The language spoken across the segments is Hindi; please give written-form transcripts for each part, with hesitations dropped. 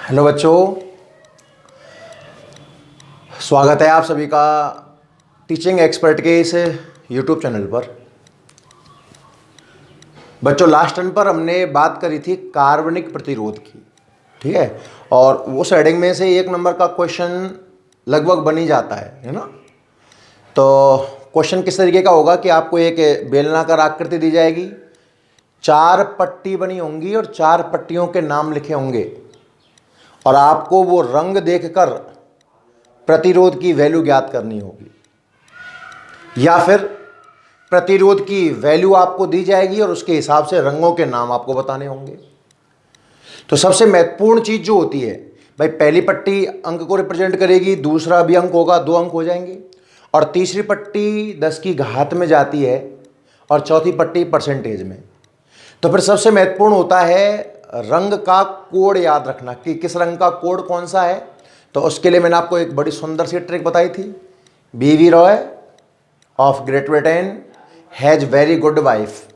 हेलो बच्चों, स्वागत है आप सभी का टीचिंग एक्सपर्ट के इस यूट्यूब चैनल पर। बच्चों, लास्ट टर्न पर हमने बात करी थी कार्बनिक प्रतिरोध की, ठीक है। और उस हेडिंग में से एक नंबर का क्वेश्चन लगभग बन ही जाता है ना। तो क्वेश्चन किस तरीके का होगा कि आपको एक बेलनाकार आकृति दी जाएगी, 4 पट्टी बनी होंगी और 4 पट्टियों के नाम लिखे होंगे और आपको वो रंग देखकर प्रतिरोध की वैल्यू ज्ञात करनी होगी, या फिर प्रतिरोध की वैल्यू आपको दी जाएगी और उसके हिसाब से रंगों के नाम आपको बताने होंगे। तो सबसे महत्वपूर्ण चीज जो होती है भाई, पहली पट्टी अंक को रिप्रेजेंट करेगी, दूसरा भी अंक होगा, 2 अंक हो जाएंगे, और तीसरी पट्टी 10 की घात में जाती है और चौथी पट्टी परसेंटेज में। तो फिर सबसे महत्वपूर्ण होता है रंग का कोड याद रखना कि किस रंग का कोड कौन सा है। तो उसके लिए मैंने आपको एक बड़ी सुंदर सी ट्रिक बताई थी। बीवी Roy of great Britain has very good wife.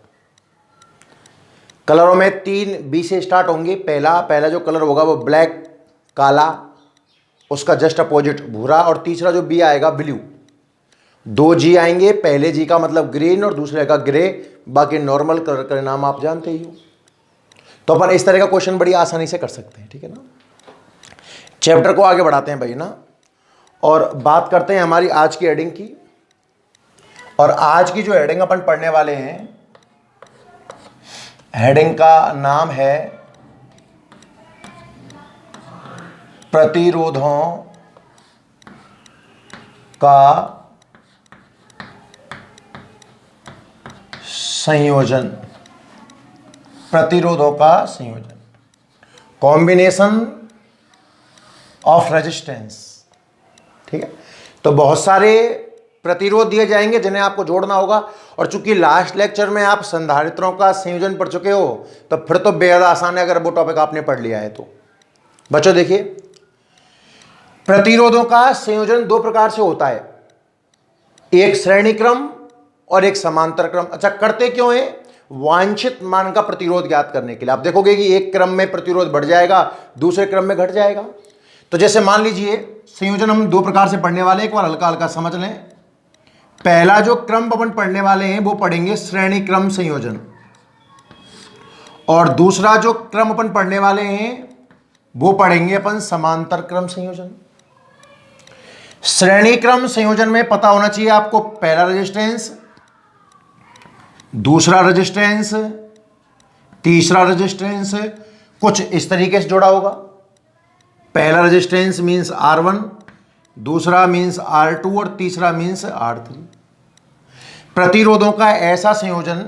कलरों में 3 बी से स्टार्ट होंगे। पहला जो कलर होगा वो ब्लैक, काला, उसका जस्ट अपोजिट भूरा, और तीसरा जो बी आएगा ब्लू। 2 जी आएंगे, पहले जी का मतलब ग्रीन और दूसरे का ग्रे, बाकी नॉर्मल कलर का नाम आप जानते ही हो। तो अपन इस तरह का क्वेश्चन बड़ी आसानी से कर सकते हैं, ठीक है ना। चैप्टर को आगे बढ़ाते हैं भाई ना, और बात करते हैं हमारी आज की हेडिंग की। और आज की जो हेडिंग अपन पढ़ने वाले हैं, हेडिंग का नाम है प्रतिरोधों का संयोजन। प्रतिरोधों का संयोजन, कॉम्बिनेशन ऑफ रेजिस्टेंस, ठीक है। तो बहुत सारे प्रतिरोध दिए जाएंगे जिन्हें आपको जोड़ना होगा। और चूंकि लास्ट लेक्चर में आप संधारित्रों का संयोजन पढ़ चुके हो, तो फिर तो बेहद आसान है अगर वो टॉपिक आपने पढ़ लिया है तो। बच्चों देखिए, प्रतिरोधों का संयोजन 2 प्रकार से होता है, एक श्रेणी क्रम और एक समांतर क्रम। अच्छा, करते क्यों है? वांछित मान का प्रतिरोध ज्ञात करने के लिए। आप देखोगे कि एक क्रम में प्रतिरोध बढ़ जाएगा, दूसरे क्रम में घट जाएगा। तो जैसे मान लीजिए, संयोजन हम 2 प्रकार से पढ़ने वाले हैं, एक बार हल्का हल्का समझ लें। पहला जो क्रम अपन पढ़ने वाले हैं वो पढ़ेंगे श्रेणी क्रम संयोजन, और दूसरा जो क्रम अपन पढ़ने वाले हैं वो पढ़ेंगे अपन समांतर क्रम संयोजन। श्रेणी क्रम संयोजन में पता होना चाहिए आपको पहला रेजिस्टेंस, दूसरा रेजिस्टेंस, तीसरा रेजिस्टेंस कुछ इस तरीके से जुड़ा होगा। पहला रेजिस्टेंस मींस R1, दूसरा मींस R2 और तीसरा मींस R3। प्रतिरोधों का ऐसा संयोजन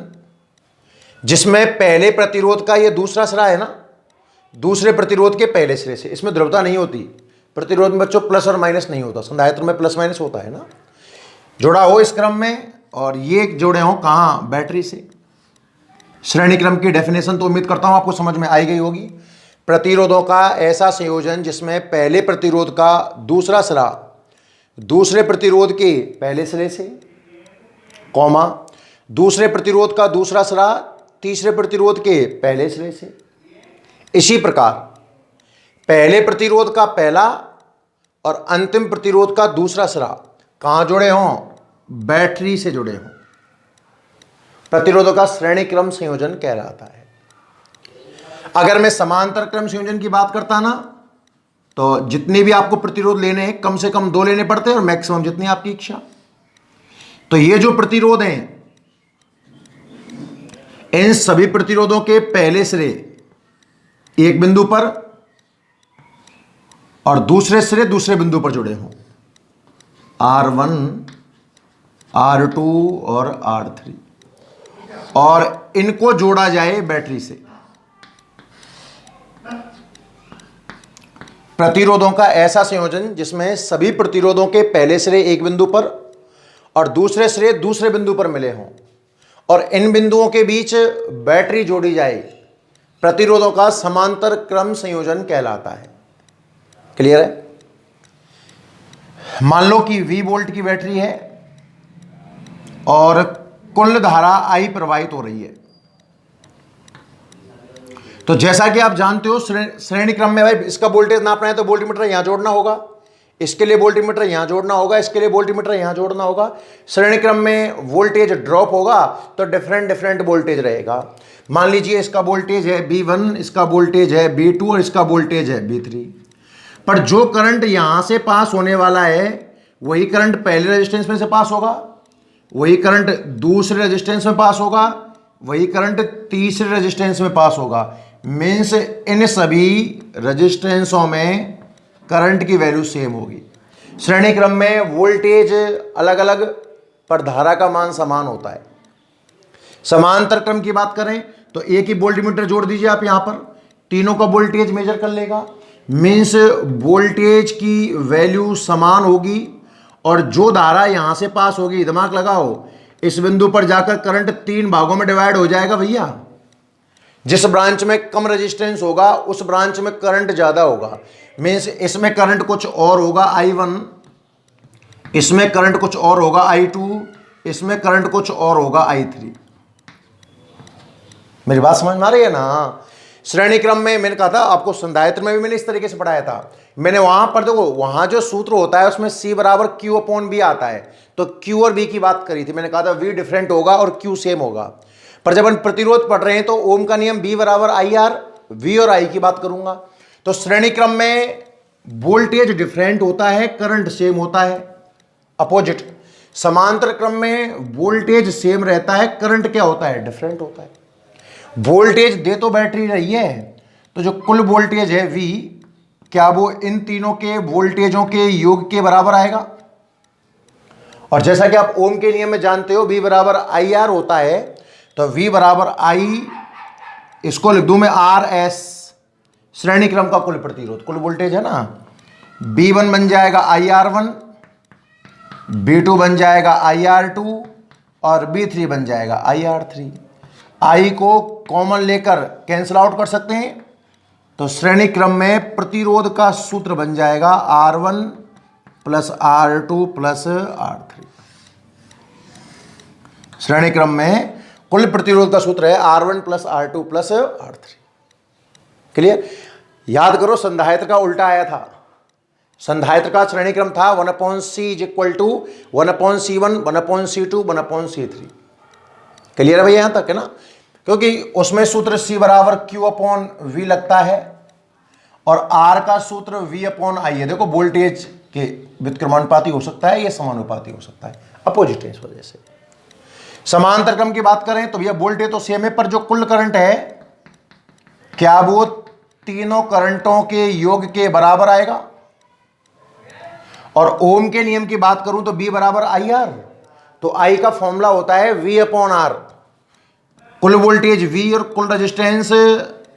जिसमें पहले प्रतिरोध का ये दूसरा सिरा है ना, दूसरे प्रतिरोध के पहले सिरे से, इसमें ध्रुवता नहीं होती। प्रतिरोध में बच्चों प्लस और माइनस नहीं होता, संधारित्र में प्लस माइनस होता है ना। जुड़ा हो इस क्रम में, और ये जुड़े हो कहाँ? बैटरी से। श्रेणी क्रम की डेफिनेशन तो उम्मीद करता हूं आपको समझ में आई गई होगी। प्रतिरोधों का ऐसा संयोजन जिसमें पहले प्रतिरोध का दूसरा सिरा दूसरे प्रतिरोध के पहले सिरे से, कॉमा, दूसरे प्रतिरोध का दूसरा सिरा तीसरे प्रतिरोध के पहले सिरे से। इसी प्रकार पहले प्रतिरोध का पहला और अंतिम प्रतिरोध का दूसरा सिरा कहां जुड़े हों? बैटरी से जुड़े हों। प्रतिरोधों का श्रेणी क्रम संयोजन कहलाता है। अगर मैं समांतर क्रम संयोजन की बात करता ना, तो जितने भी आपको प्रतिरोध लेने हैं कम से कम 2 लेने पड़ते हैं, और मैक्सिमम जितनी आपकी इच्छा। तो ये जो प्रतिरोध हैं, इन सभी प्रतिरोधों के पहले सिरे एक बिंदु पर और दूसरे सिरे दूसरे बिंदु पर जुड़े हों, R1, R2 और R3, और इनको जोड़ा जाए बैटरी से। प्रतिरोधों का ऐसा संयोजन जिसमें सभी प्रतिरोधों के पहले सिरे एक बिंदु पर और दूसरे सिरे दूसरे बिंदु पर मिले हों, और इन बिंदुओं के बीच बैटरी जोड़ी जाए, प्रतिरोधों का समांतर क्रम संयोजन कहलाता है। क्लियर है? मान लो कि V वोल्ट की बैटरी है और कुल धारा I प्रवाहित हो रही है। तो जैसा कि आप जानते हो श्रेणी क्रम में भाई इसका वोल्टेज नापना है तो वोल्टमीटर यहां जोड़ना होगा, इसके लिए वोल्टमीटर यहां जोड़ना होगा, इसके लिए वोल्टमीटर यहां जोड़ना होगा। श्रेणी क्रम में वोल्टेज ड्रॉप होगा तो डिफरेंट डिफरेंट वोल्टेज रहेगा। मान लीजिए इसका वोल्टेज है V1, इसका वोल्टेज है V2 और इसका वोल्टेज है V3। पर जो करंट यहां से पास होने वाला है वही करंट पहले रेजिस्टेंस में से पास होगा, वही करंट दूसरे रेजिस्टेंस में पास होगा, वही करंट तीसरे रेजिस्टेंस में पास होगा। मीन्स इन सभी रेजिस्टेंसों में करंट की वैल्यू सेम होगी। श्रेणी क्रम में वोल्टेज अलग अलग पर धारा का मान समान होता है। समांतर क्रम की बात करें तो एक ही वोल्टमीटर जोड़ दीजिए आप यहां पर, तीनों का वोल्टेज मेजर कर लेगा। मीन्स वोल्टेज की वैल्यू समान होगी और जो धारा यहां से पास होगी, दिमाग लगाओ, इस बिंदु पर जाकर करंट 3 भागों में डिवाइड हो जाएगा भैया। जिस ब्रांच में कम रेजिस्टेंस होगा उस ब्रांच में करंट ज्यादा होगा। मीन्स इसमें करंट कुछ और होगा I1, इसमें करंट कुछ और होगा I2, इसमें करंट कुछ और होगा I3। मेरी बात समझ में आ रही है ना। श्रेणी क्रम में मैंने कहा था आपको, संधारित्र में भी मैंने इस तरीके से पढ़ाया था। मैंने वहां पर देखो, वहां जो सूत्र होता है उसमें C बराबर Q/V आता है, तो Q और V की बात करी थी। मैंने कहा था V डिफरेंट होगा और Q सेम होगा। पर जब हम प्रतिरोध पढ़ रहे हैं तो ओम का नियम B बराबर IR, V और I की बात करूंगा। तो श्रेणी क्रम में वोल्टेज डिफरेंट होता है, करंट सेम होता है, अपोजिट। समांतर क्रम में वोल्टेज सेम रहता है, करंट क्या होता है, डिफरेंट होता है। वोल्टेज दे तो बैटरी रही है, तो जो कुल वोल्टेज है V, क्या वो इन तीनों के वोल्टेजों के योग के बराबर आएगा? और जैसा कि आप ओम के नियम में जानते हो V बराबर IR होता है, तो V बराबर I, इसको लिख दूं मैं RS, श्रेणी क्रम का कुल प्रतिरोध, कुल वोल्टेज है ना। B1 बन जाएगा IR1, B2 बन जाएगा IR2 और B3 बन जाएगा IR3। I को कॉमन लेकर कैंसिल आउट कर सकते हैं, तो श्रेणी क्रम में प्रतिरोध का सूत्र बन जाएगा R1 plus R2 plus R3। श्रेणी क्रम में कुल प्रतिरोध का सूत्र है R1 plus R2 plus R3। Clear? याद करो, संधारित्र का उल्टा आया था। संधारित्र का श्रेणी क्रम था 1/C = 1/C1 1/C2 1/C3। Clear है भैया यहां तक, है ना? क्योंकि उसमें सूत्र C बराबर Q/V लगता है और R का सूत्र V/I है। देखो, वोल्टेज के व्युत्क्रमानुपाती हो सकता है, यह समानुपाती हो सकता है, अपोजिट है इस वजह से। समांतर क्रम की बात करें तो भैया वोल्टेज तो सेम है, पर जो कुल करंट है क्या वो तीनों करंटों के योग के बराबर आएगा? और ओम के नियम की बात करूं तो B बराबर IR, तो I का फॉर्मूला होता है V/R। कुल वोल्टेज V और कुल रेजिस्टेंस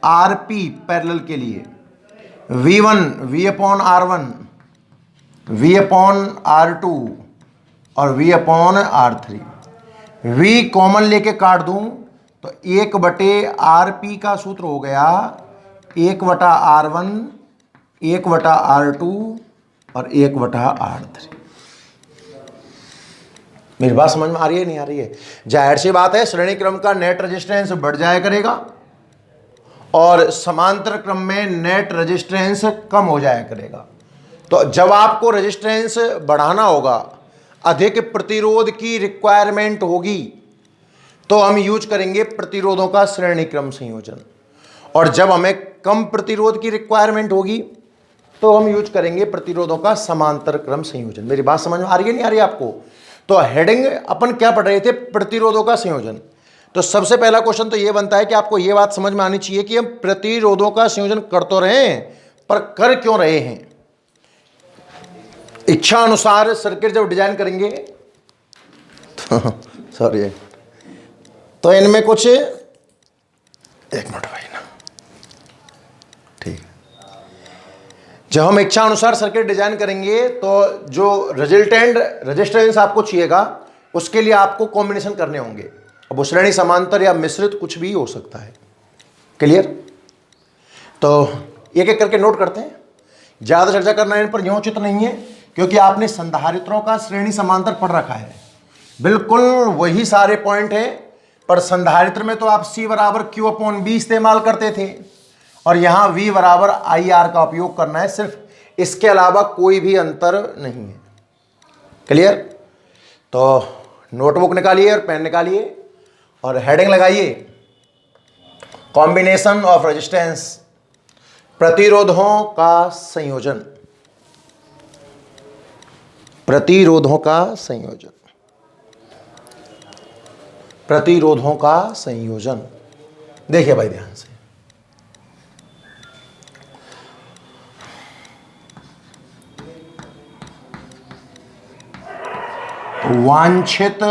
RP पैरेलल के लिए, V1 V/R1, V/R2 और V/R3। V कॉमन लेके काट दूं तो 1/RP का सूत्र हो गया 1/R1, 1/R2 और 1/R3। मेरी बात समझ में आ रही है नहीं आ रही है? जाहिर सी बात है, श्रेणी क्रम का नेट रेजिस्टेंस बढ़ जाया करेगा और समांतर क्रम में नेट रेजिस्टेंस कम हो जाया करेगा। तो जब आपको रेजिस्टेंस बढ़ाना होगा, अधिक प्रतिरोध की रिक्वायरमेंट होगी, तो हम यूज करेंगे प्रतिरोधों का श्रेणी क्रम संयोजन। और जब हमें कम प्रतिरोध की रिक्वायरमेंट होगी तो हम यूज करेंगे प्रतिरोधों का समांतर क्रम संयोजन। मेरी बात समझ में आ रही है नहीं आ रही है आपको? तो हेडिंग अपन क्या पढ़ रहे थे? प्रतिरोधों का संयोजन। तो सबसे पहला क्वेश्चन तो यह बनता है कि आपको यह बात समझ में आनी चाहिए कि हम प्रतिरोधों का संयोजन कर तो रहे हैं, पर कर क्यों रहे हैं? इच्छा अनुसार सर्किट जब डिजाइन करेंगे सॉरी, तो इनमें कुछ, एक मिनट भाई ना, ठीक। जब हम इच्छा अनुसार सर्किट डिजाइन करेंगे तो जो रिजल्टेंट रेजिस्टेंस आपको चाहिएगा उसके लिए आपको कॉम्बिनेशन करने होंगे। अब वो श्रेणी समांतर या मिश्रित कुछ भी हो सकता है। क्लियर? तो एक एक करके नोट करते हैं, ज्यादा चर्चा करना इन पर यथोचित नहीं है, क्योंकि आपने संधारित्रों का श्रेणी समांतर पढ़ रखा है। बिल्कुल वही सारे पॉइंट है, पर संधारित्र में तो आप C बराबर Q/V इस्तेमाल करते थे, और यहां V बराबर IR का उपयोग करना है सिर्फ, इसके अलावा कोई भी अंतर नहीं है। क्लियर? तो नोटबुक निकालिए और पेन निकालिए और हेडिंग लगाइए, कॉम्बिनेशन ऑफ रेजिस्टेंस, प्रतिरोधों का संयोजन, प्रतिरोधों का संयोजन, प्रतिरोधों का संयोजन। देखिए भाई ध्यान से, वांछित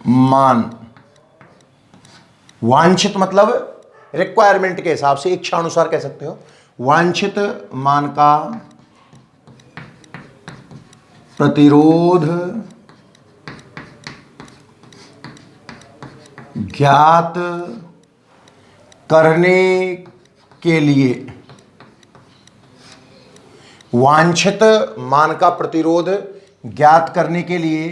मान, वांछित मतलब रिक्वायरमेंट के हिसाब से, इच्छा अनुसार कह सकते हो, वांछित मान का प्रतिरोध ज्ञात करने के लिए, वांछित मान का प्रतिरोध ज्ञात करने के लिए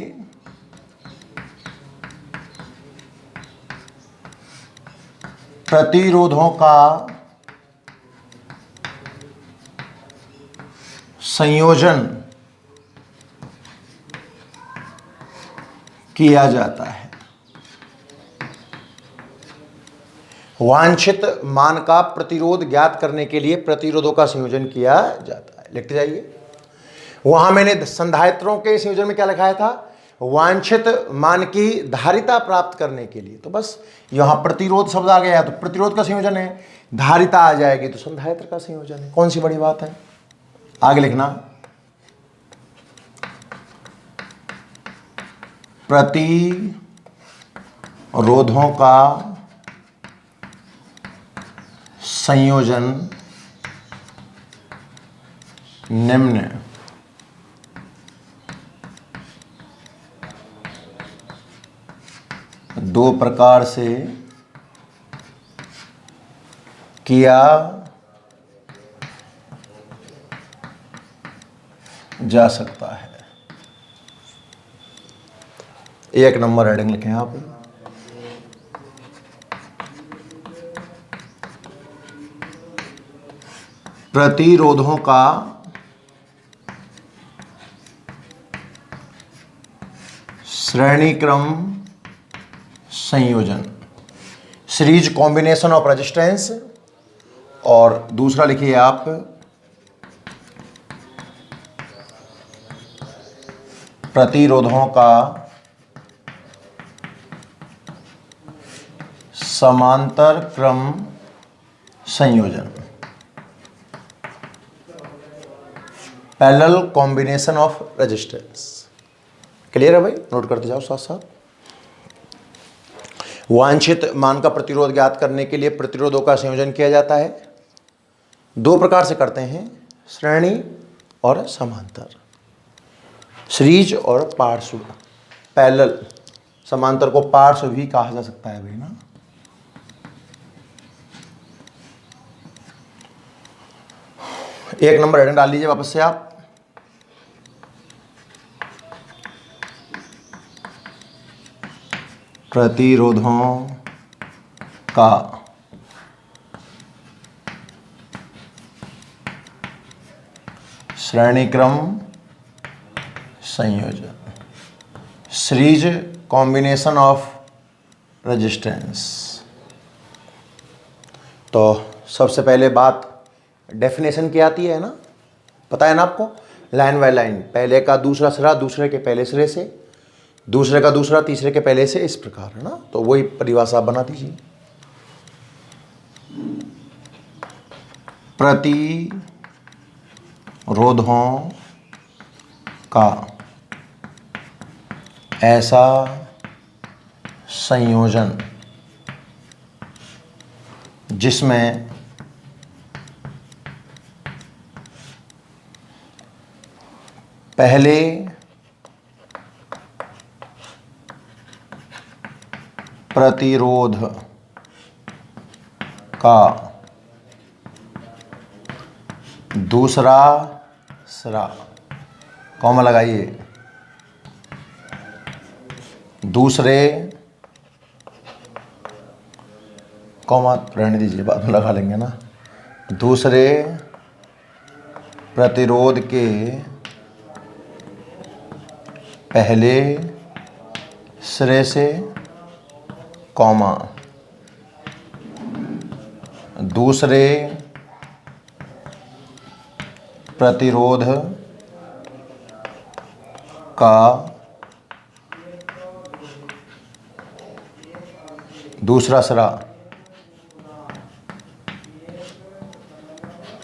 प्रतिरोधों का संयोजन किया जाता है। वांछित मान का प्रतिरोध ज्ञात करने के लिए प्रतिरोधों का संयोजन किया जाता है। लिखते जाइए। वहां मैंने संधारित्रों के संयोजन में क्या लिखाया था, वांछित मान की धारिता प्राप्त करने के लिए, तो बस यहां प्रतिरोध शब्द आ गया तो प्रतिरोध का संयोजन है, धारिता आ जाएगी तो संधारित्र का संयोजन है। कौन सी बड़ी बात है, आगे लिखना, प्रतिरोधों का संयोजन निम्न दो प्रकार से किया जा सकता है। एक नंबर हेडिंग लिखें आप, प्रतिरोधों का श्रेणीक्रम संयोजन, सीरीज कॉम्बिनेशन ऑफ रेजिस्टेंस, और दूसरा लिखिए आप प्रतिरोधों का समांतर क्रम संयोजन, parallel combination of resistance. Clear है भाई, नोट करते जाओ साथ साथ। वांछित मान का प्रतिरोध ज्ञात करने के लिए प्रतिरोधों का संयोजन किया जाता है। दो प्रकार से करते हैं, श्रेणी और समांतर, सीरीज और पार्श्व, पैरेलल। समांतर को पार्श्व भी कहा जा सकता है भाई ना। एक नंबर हेडिंग डाल लीजिए वापस से आप, प्रतिरोधों का श्रेणीक्रम संयोजन, सीरीज कॉम्बिनेशन ऑफ रेजिस्टेंस। तो सबसे पहले बात डेफिनेशन की आती है ना, पता है ना आपको, लाइन बाय लाइन, पहले का दूसरा सिरा दूसरे के पहले सिरे से, दूसरे का दूसरा तीसरे के पहले से, इस प्रकार है ना। तो वही परिभाषा बना दीजिए, प्रतिरोधों का ऐसा संयोजन जिसमें पहले प्रतिरोध का दूसरा सिरा, कॉमा लगाइए, दूसरे कॉमा रहने दीजिए, बाद में लगा लेंगे ना। दूसरे प्रतिरोध के पहले सिरे से, कॉमा दूसरे प्रतिरोध का दूसरा सिरा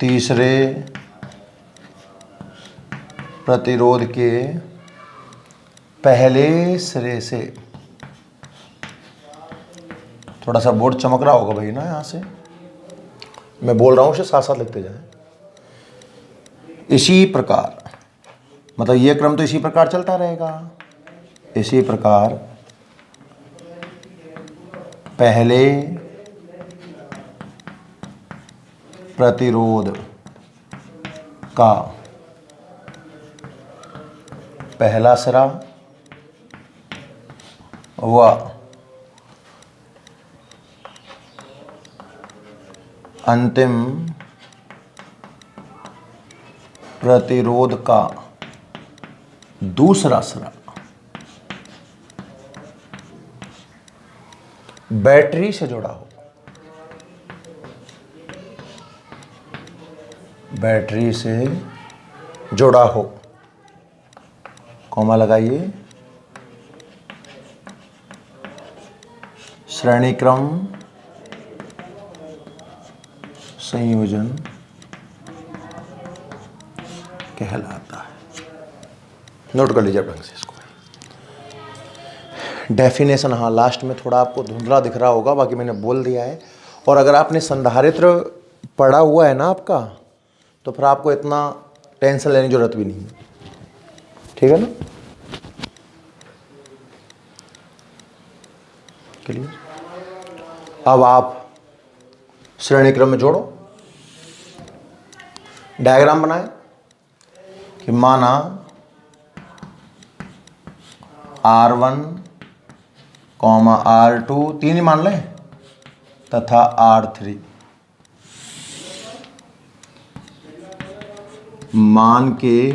तीसरे प्रतिरोध के पहले सिरे से। थोड़ा सा बोर्ड चमक रहा होगा भाई ना, यहाँ से मैं बोल रहा हूँ, उसे साथ साथ लिखते जाएं। इसी प्रकार, मतलब ये क्रम तो इसी प्रकार चलता रहेगा। इसी प्रकार पहले प्रतिरोध का पहला सिरा व अंतिम प्रतिरोध का दूसरा सिरा बैटरी से जुड़ा हो। बैटरी से जुड़ा हो, कॉमा लगाइए। श्रेणी क्रम संयोजन कहलाता है। नोट कर लीजिए ढंग से इसको। डेफिनेशन, हाँ लास्ट में थोड़ा आपको धुंधला दिख रहा होगा, बाकी मैंने बोल दिया है। और अगर आपने संधारित्र पढ़ा हुआ है ना आपका, तो फिर आपको इतना टेंशन लेने की जरूरत भी नहीं है, ठीक है ना। क्लियर। अब आप श्रेणी क्रम में जोड़ो, डायग्राम बनाए कि माना R1, R2 तीन ही मान लें तथा R3 मान के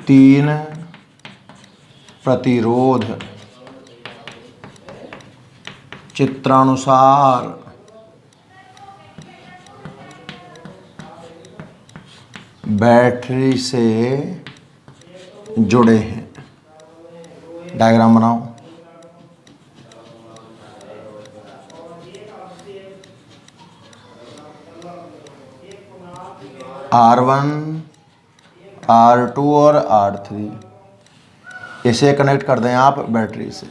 तीन प्रतिरोध चित्रानुसार बैटरी से जुड़े हैं। डायग्राम बनाओ। R1, R2 और R3 इसे कनेक्ट कर दें आप बैटरी से।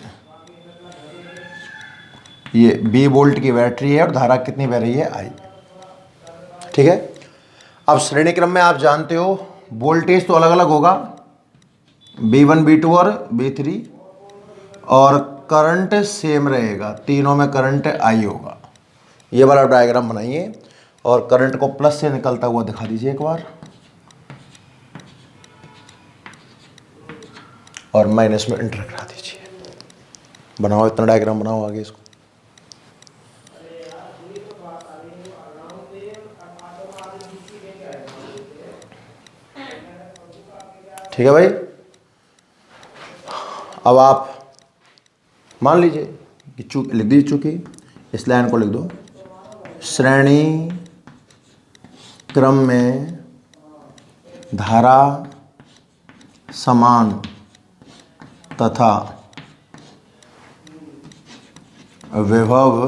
ये 20 वोल्ट की बैटरी है और धारा कितनी बह रही है, I। ठीक है। अब श्रेणी क्रम में आप जानते हो वोल्टेज तो अलग अलग होगा, V1, V2 और V3, और करंट सेम रहेगा, तीनों में करंट I होगा। ये वाला डायग्राम बनाइए और करंट को प्लस से निकलता हुआ दिखा दीजिए एक बार, और माइनस में इंटर करा दीजिए। बनाओ, इतना डायग्राम बनाओ आगे इसको। ठीक है भाई। अब आप मान लीजिए कि चूक लिख दीजिए, चूंकि इस लाइन को लिख दो। श्रेणी क्रम में धारा समान तथा विभव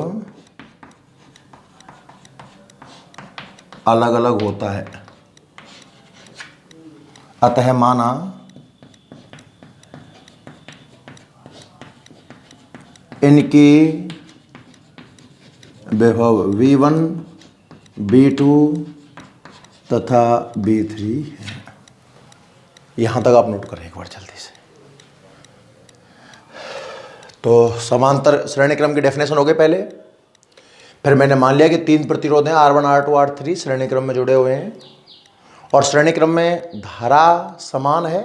अलग अलग होता है, अतः माना इनकी विभव V1, V2 तथा V3 है। यहां तक आप नोट करें एक बार जल्दी से। तो समांतर श्रेणी क्रम की डेफिनेशन हो गई पहले। फिर मैंने मान लिया कि तीन प्रतिरोध हैं, R1, R2, R3 श्रेणी क्रम में जुड़े हुए हैं, और श्रेणी क्रम में धारा समान है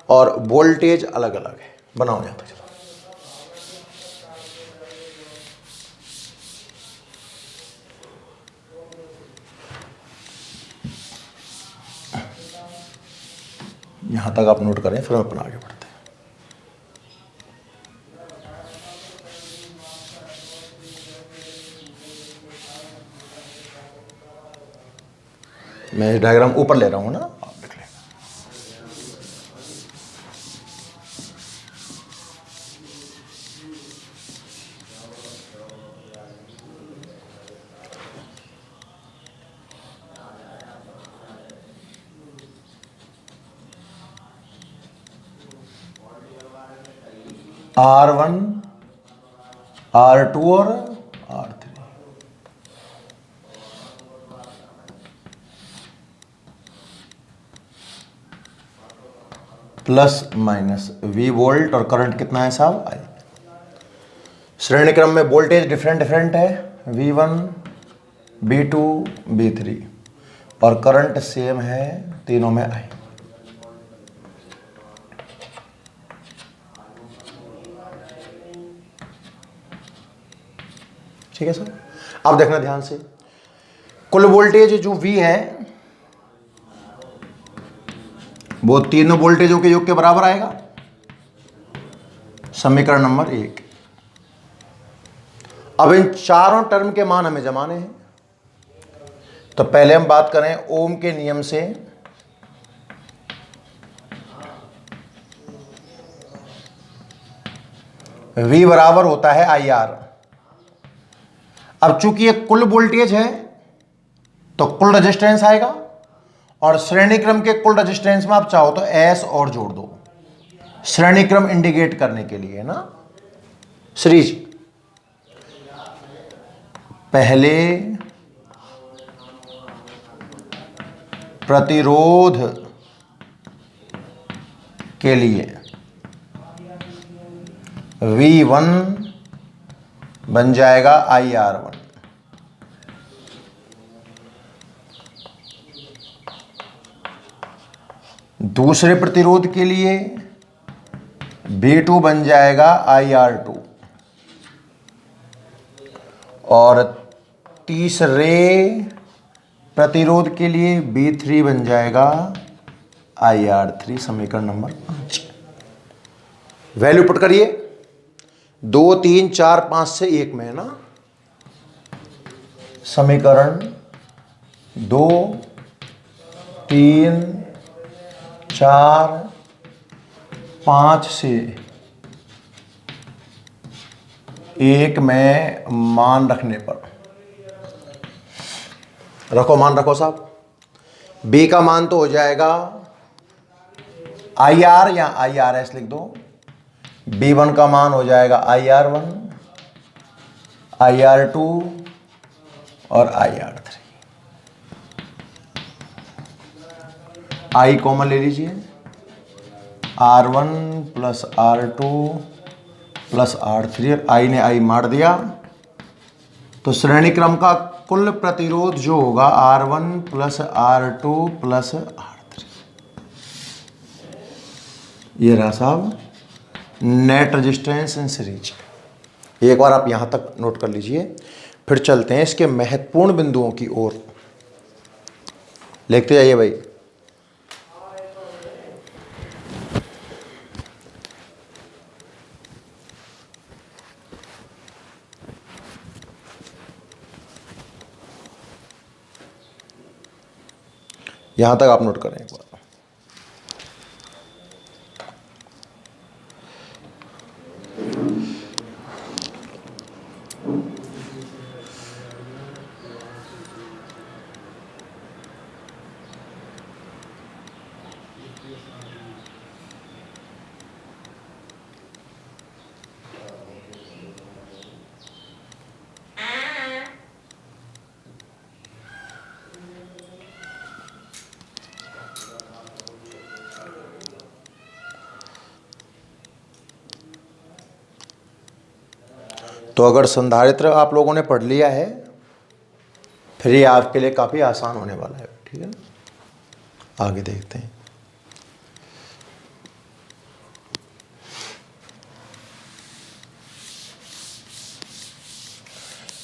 और वोल्टेज अलग अलग है। बनाओ यहाँ तक। यहां तक आप नोट करें, फिर हम अपना आगे बढ़ते हैं। मैं डायग्राम ऊपर ले रहा हूं ना, आप देख लें। R1, R2 और R3 plus minus V volt और करंट कितना है साहब, I। श्रेणी क्रम में वोल्टेज डिफरेंट है, V1, V2, V3 और करंट सेम है तीनों में, I। ठीक है सर। अब देखना ध्यान से, कुल वोल्टेज जो V है वो तीनों वोल्टेजों के योग के बराबर आएगा, समीकरण नंबर 1। अब इन चारों टर्म के मान हमें जमाने हैं। तो पहले हम बात करें ओम के नियम से। V बराबर होता है IR। अब चूंकि ये कुल वोल्टेज है तो कुल रेजिस्टेंस आएगा, और श्रेणी क्रम के कुल रेजिस्टेंस में आप चाहो तो S और जोड़ दो, श्रेणी क्रम इंडिकेट करने के लिए ना सीरीज। पहले प्रतिरोध के लिए V1 बन जाएगा IR1, दूसरे प्रतिरोध के लिए V2 बन जाएगा IR2, और तीसरे प्रतिरोध के लिए V3 बन जाएगा IR3, समीकरण नंबर 5। वैल्यू पुट करिए, 2, 3, 4, 5 से 1 में है ना, समीकरण 2, 3, 4, 5 से 1 में मान रखने पर, रखो मान रखो साहब, B का मान तो हो जाएगा IR या IRS लिख दो, B1 का मान हो जाएगा IR1, IR2 और IR3। I कॉमन ले लीजिए, R1 plus R2 plus R3, और I ने I मार दिया, तो श्रेणी क्रम का कुल प्रतिरोध जो होगा R1 plus R2 plus R3, ये रहा साहब नेट रेजिस्टेंस इन सीरीज। एक बार आप यहां तक नोट कर लीजिए, फिर चलते हैं इसके महत्वपूर्ण बिंदुओं की ओर। लिखते जाइए भाई। यहां तक आप नोट करें एक बार। तो अगर संधारित्र आप लोगों ने पढ़ लिया है, फिर ये आपके लिए काफ़ी आसान होने वाला है। ठीक है, आगे देखते हैं।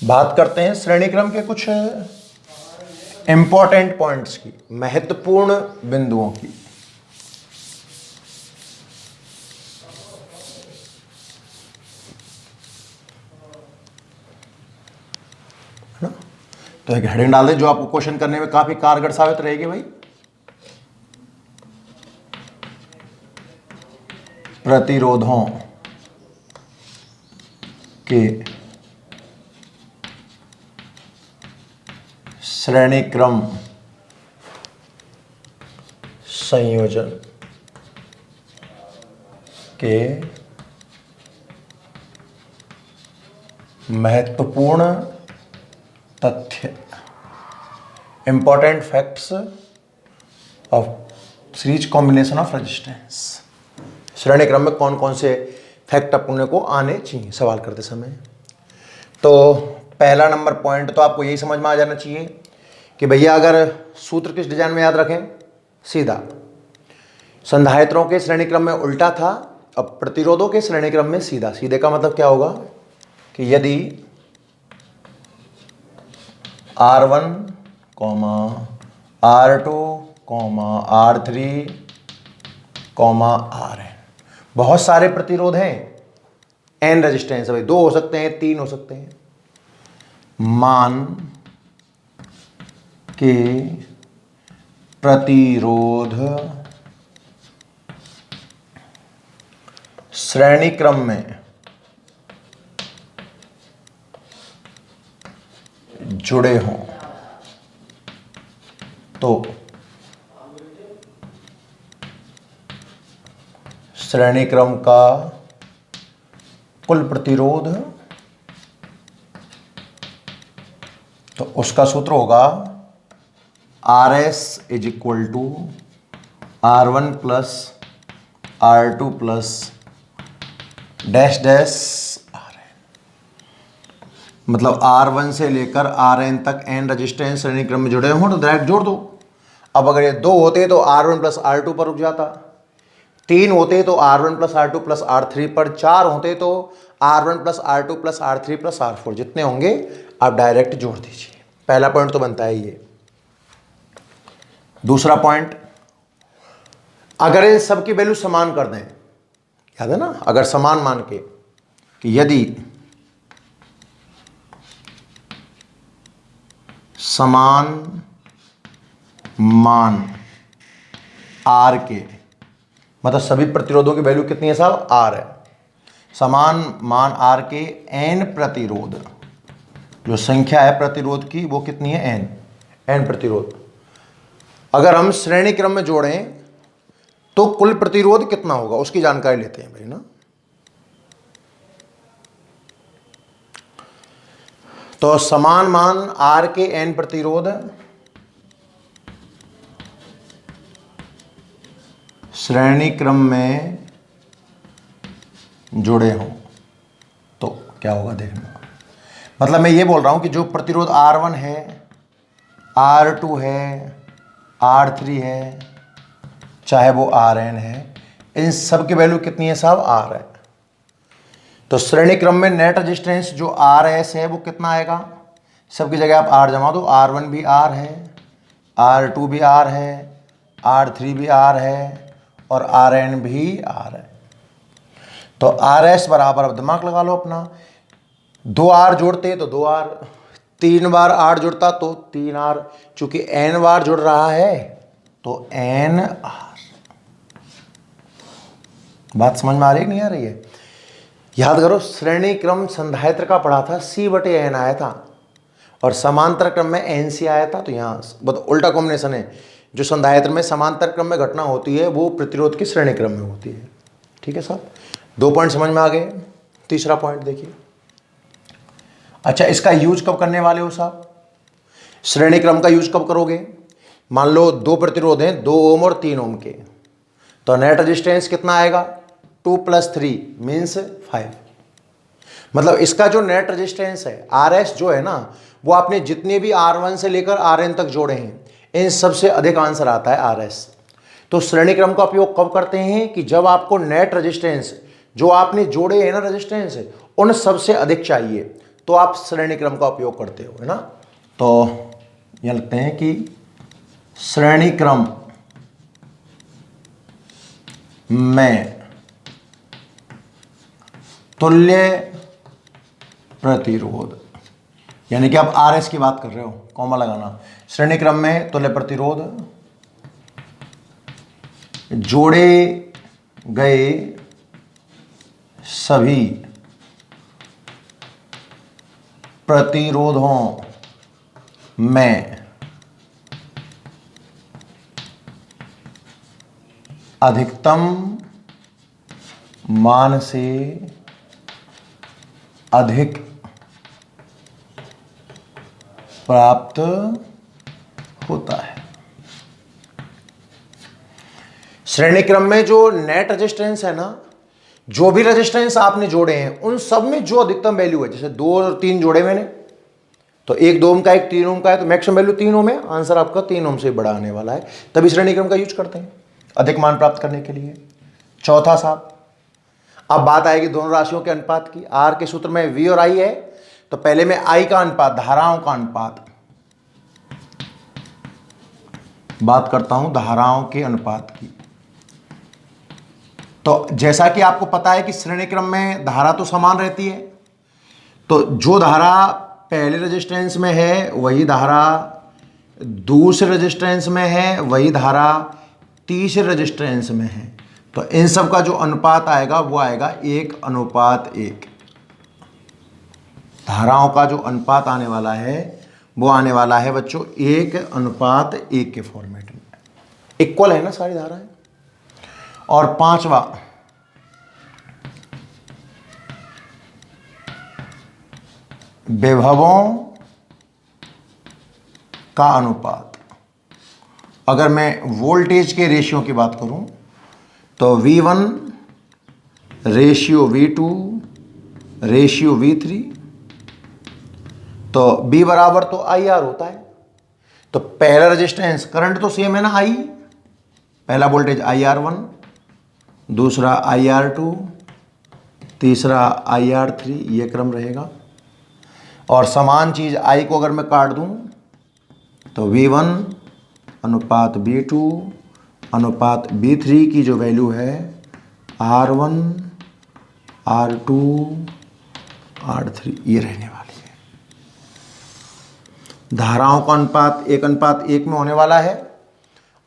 बात करते हैं श्रेणी क्रम के कुछ इंपॉर्टेंट पॉइंट्स की, महत्वपूर्ण बिंदुओं की। तो एक हेडिंग डाल दे जो आपको क्वेश्चन करने में काफी कारगर साबित रहेगी भाई। प्रतिरोधों के श्रेणी क्रम संयोजन के महत्वपूर्ण तथ्य, important facts of series combination of resistance. श्रेणी क्रम में कौन कौन से फैक्ट अपने को आने चाहिए सवाल करते समय। तो पहला नंबर पॉइंट तो आपको यही समझ में आ जाना चाहिए कि भैया अगर सूत्र किस डिजाइन में याद रखें, सीधा संधारित्रों के श्रेणी क्रम में उल्टा था, अब प्रतिरोधों के श्रेणी क्रम में सीधा। सीधे का मतलब क्या होगा कि यदि R1, R2, R3, Rn, बहुत सारे प्रतिरोध हैं, n रेजिस्टेंस है भाई, 2 हो सकते हैं, 3 हो सकते हैं, मान के प्रतिरोध श्रेणी क्रम में जुड़े हों तो श्रेणी क्रम का कुल प्रतिरोध, तो उसका सूत्र होगा RS is equal to R1 plus R2 plus dash dash Rn। मतलब R1 से लेकर Rn तक n रजिस्टेंस श्रेणी क्रम में जुड़े हों तो डायरेक्ट जोड़ दो। अब अगर ये 2 होते तो R1 प्लस R2 पर रुक जाता, 3 होते तो R1 plus R2 plus R3 पर, 4 होते तो R1 plus R2 plus R3 plus R4, जितने होंगे आप डायरेक्ट जोड़ दीजिए। पहला पॉइंट तो बनता है ये। दूसरा पॉइंट, अगर इन सब की वैल्यू समान कर दें, याद है ना, अगर समान मान के कि यदि समान मान R के, मतलब सभी प्रतिरोधों की वैल्यू कितनी है साहब, R है, समान मान R के n प्रतिरोध, जो संख्या है प्रतिरोध की वो कितनी है, n प्रतिरोध, अगर हम श्रेणी क्रम में जोड़ें तो कुल प्रतिरोध कितना होगा उसकी जानकारी लेते हैं भाई ना। तो समान मान R के n प्रतिरोध श्रेणी क्रम में जुड़े हों तो क्या होगा देखना। मतलब मैं ये बोल रहा हूं कि जो प्रतिरोध R1 है, R2 है, R3 है, चाहे वो Rn है, इन सब की वैल्यू कितनी है साहब, R है। तो श्रेणी क्रम में नेट रेजिस्टेंस जो Rs है वो कितना आएगा, सबकी जगह आप R जमा दो, R1 भी R है, R2 भी R है, R3 भी R है और Rn भी R है। तो Rs बराबर, अब दिमाग लगा लो अपना, 2 R जोड़ते तो 2 R, 3 बार R जुड़ता तो 3 R, चूंकि n बार जुड़ रहा है तो n R। बात समझ में आ रही है नहीं आ रही है? याद करो, श्रेणी क्रम संधारित्र का पढ़ा था, C/n आया था और समांतर क्रम में NC आया था। तो यहाँ बहुत उल्टा कॉम्बिनेशन है, जो संधारित्र में समांतर क्रम में घटना होती है वो प्रतिरोध की श्रेणी क्रम में होती है। ठीक है साहब, 2 पॉइंट समझ में आ गए। तीसरा पॉइंट देखिए, अच्छा इसका यूज कब करने वाले हो साहब, श्रेणी क्रम का यूज कब करोगे, मान लो 2 प्रतिरोध हैं, 2 ओम और 3 ओम के, तो नेट रेजिस्टेंस कितना आएगा, 2 + 3 मीन्स 5। मतलब इसका जो नेट रेजिस्टेंस है Rs जो है ना, वो आपने जितने भी R1 से लेकर Rn तक जोड़े हैं इन सबसे अधिक आंसर आता है Rs। तो श्रेणी क्रम का उपयोग कब करते हैं कि जब आपको नेट रेजिस्टेंस जो आपने जोड़े हैं ना रेजिस्टेंस उन सबसे अधिक चाहिए, तो आप श्रेणी क्रम का उपयोग करते हो, है ना। तो यह लिखते हैं कि श्रेणी क्रम में तुल्य प्रतिरोध, यानी कि आप आर एस की बात कर रहे हो, कॉमा लगाना। श्रेणी क्रम में तुल्य प्रतिरोध जोड़े गए सभी प्रतिरोधों में अधिकतम मान से अधिक प्राप्त होता है। श्रेणी क्रम में जो नेट रेजिस्टेंस है ना, जो भी रेजिस्टेंस आपने जोड़े हैं उन सब में जो अधिकतम वैल्यू है, जैसे 2 और 3 जोड़े मैंने, तो 1 2 ओम का 1 3 ओम का है, तो मैक्सिमम वैल्यू 3 ओम है, आंसर आपका 3 ओम से बड़ा आने वाला है। तभी श्रेणी क्रम का यूज करते हैं अधिक मान प्राप्त करने के लिए। चौथा साहब, अब बात आएगी दोनों राशियों के अनुपात की। आर के सूत्र में वी और आई है, तो पहले में आई का अनुपात, धाराओं का अनुपात बात करता हूं, धाराओं के अनुपात की। तो जैसा कि आपको पता है कि श्रेणी क्रम में धारा तो समान रहती है, तो जो धारा पहले रेजिस्टेंस में है वही धारा दूसरे रेजिस्टेंस में है, वही धारा तीसरे रेजिस्टेंस में है, तो इन सब का जो अनुपात आएगा वो आएगा 1:1। धाराओं का जो अनुपात आने वाला है वो आने वाला है बच्चों 1:1 के फॉर्मेट में। इक्वल है ना सारी धाराएं। और पांचवा, विभवों का अनुपात। अगर मैं वोल्टेज के रेशियो की बात करूं तो V1 ratio V2 ratio V3, तो B बराबर तो IR होता है। तो पहला रेजिस्टेंस, करंट तो सेम है ना, I, पहला वोल्टेज IR1, दूसरा IR2, तीसरा IR3, ये क्रम रहेगा। और समान चीज I को अगर मैं काट दूं तो V1 अनुपात V2 अनुपात V3 की जो वैल्यू है R1 R2 R3 ये रहने वाली है। धाराओं का अनुपात 1:1 में होने वाला है।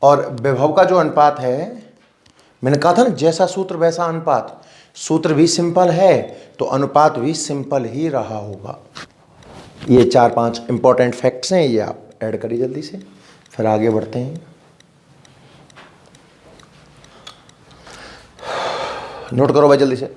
और विभव का जो अनुपात है, मैंने कहा था ना जैसा सूत्र वैसा अनुपात, सूत्र भी सिंपल है तो अनुपात भी सिंपल ही रहा होगा। ये 4-5 इंपॉर्टेंट फैक्ट्स हैं, ये आप ऐड करिए जल्दी से, फिर आगे बढ़ते हैं। नोट करो भाई जल्दी से।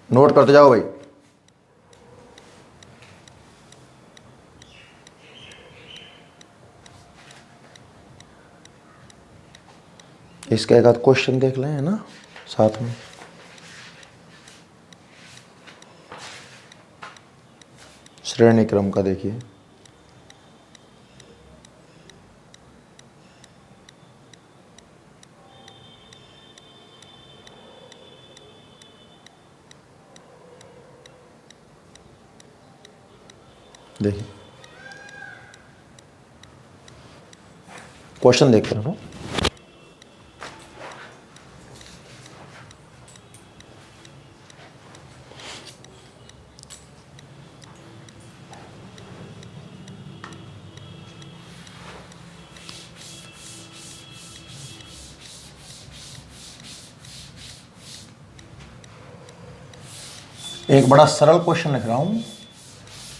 नोट करते जाओ भाई। इसका एक आध क्वेश्चन देख लें, है ना, साथ में। श्रेणी क्रम का देखिए, देखिए क्वेश्चन देखते रहो। एक बड़ा सरल क्वेश्चन लिख रहा हूं,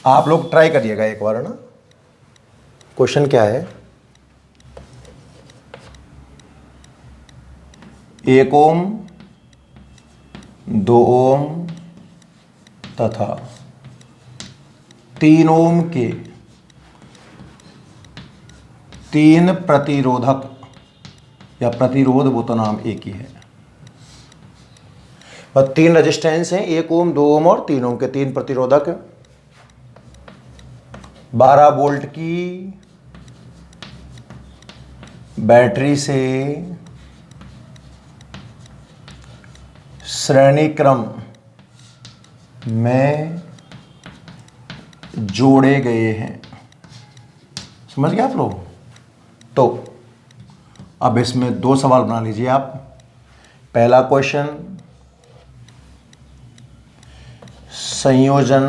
आप लोग ट्राई करिएगा एक बार, ना। क्वेश्चन क्या है, 1 ओम 2 ओम तथा 3 ओम के 3 प्रतिरोधक या प्रतिरोध, वो तो नाम एक ही है, पर 3 रेजिस्टेंस हैं, 1 ओम 2 ओम और 3 ओम के 3 प्रतिरोधक, 12 वोल्ट की बैटरी से श्रेणी क्रम में जोड़े गए हैं। समझ गए आप लोग? तो अब इसमें दो सवाल बना लीजिए आप। पहला क्वेश्चन, संयोजन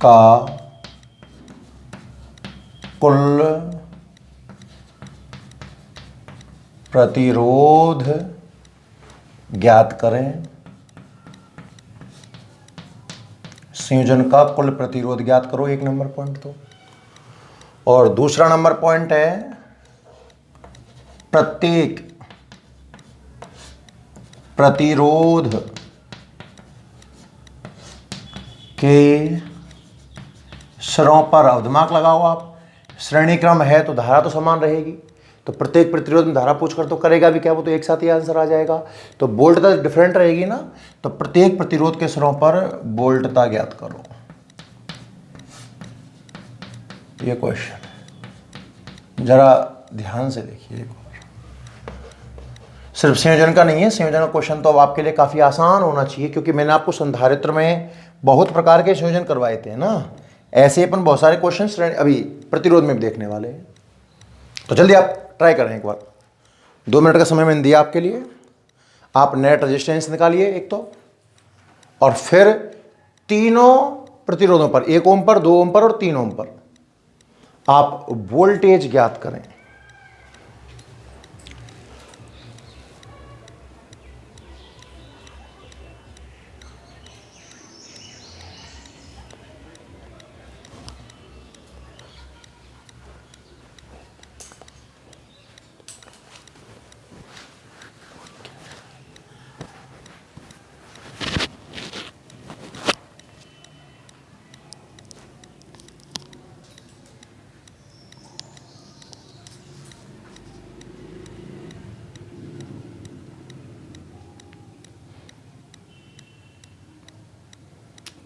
का कुल प्रतिरोध ज्ञात करें। संयोजन का कुल प्रतिरोध ज्ञात करो, एक नंबर पॉइंट। तो और दूसरा नंबर पॉइंट है प्रत्येक प्रतिरोध के सिरों पर, अब दिमाग लगाओ आप, श्रेणी क्रम है तो धारा तो समान रहेगी, तो प्रत्येक प्रतिरोध में धारा पूछकर तो करेगा भी क्या, वो तो एक साथ ही आंसर आ जाएगा। तो वोल्टता डिफरेंट रहेगी ना, तो प्रत्येक प्रतिरोध के सिरों पर वोल्टता ज्ञात करो। ये क्वेश्चन जरा ध्यान से देखिए। सिर्फ संयोजन का नहीं है, संयोजन का क्वेश्चन तो अब आपके लिए काफ़ी आसान होना चाहिए, क्योंकि मैंने आपको संधारित्र में बहुत प्रकार के संयोजन करवाए थे ना। ऐसे अपन बहुत सारे क्वेश्चन अभी प्रतिरोध में भी देखने वाले हैं। तो जल्दी आप ट्राई करें एक बार। 2 मिनट का समय मैंने दिया आपके लिए। आप नेट रेजिस्टेंस निकालिए एक तो, और फिर तीनों प्रतिरोधों पर, 1 ओम पर, 2 ओम पर और 3 ओम पर आप वोल्टेज ज्ञात करें।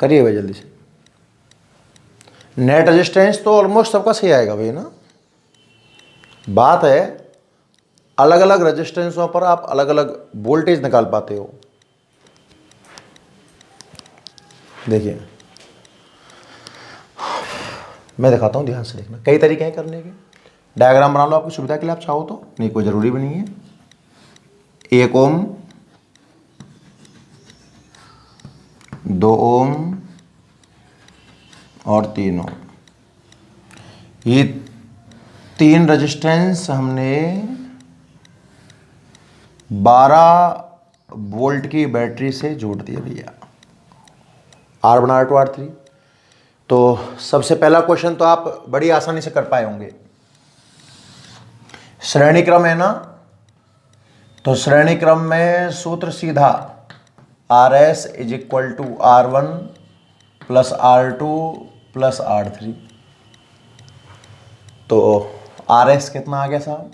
करिए भाई जल्दी से। नेट रेजिस्टेंस तो ऑलमोस्ट सबका सही आएगा भाई ना। बात है अलग अलग रेजिस्टेंसों पर आप अलग अलग वोल्टेज निकाल पाते हो। देखिए मैं दिखाता हूँ, ध्यान से देखना। कई तरीके हैं करने के। डायग्राम बना लो आपकी सुविधा के लिए, आप चाहो तो, नहीं कोई ज़रूरी भी नहीं है। 1 ओम, 2 ओम और 3 ओम, ये 3 रेजिस्टेंस हमने 12 वोल्ट की बैटरी से जोड़ दिया भैया, R1 R2 R3। तो सबसे पहला क्वेश्चन तो आप बड़ी आसानी से कर पाए होंगे। श्रेणी क्रम है ना, तो श्रेणी क्रम में सूत्र सीधा RS is equal to R1 plus R2 plus R3। तो RS कितना आ गया साहब?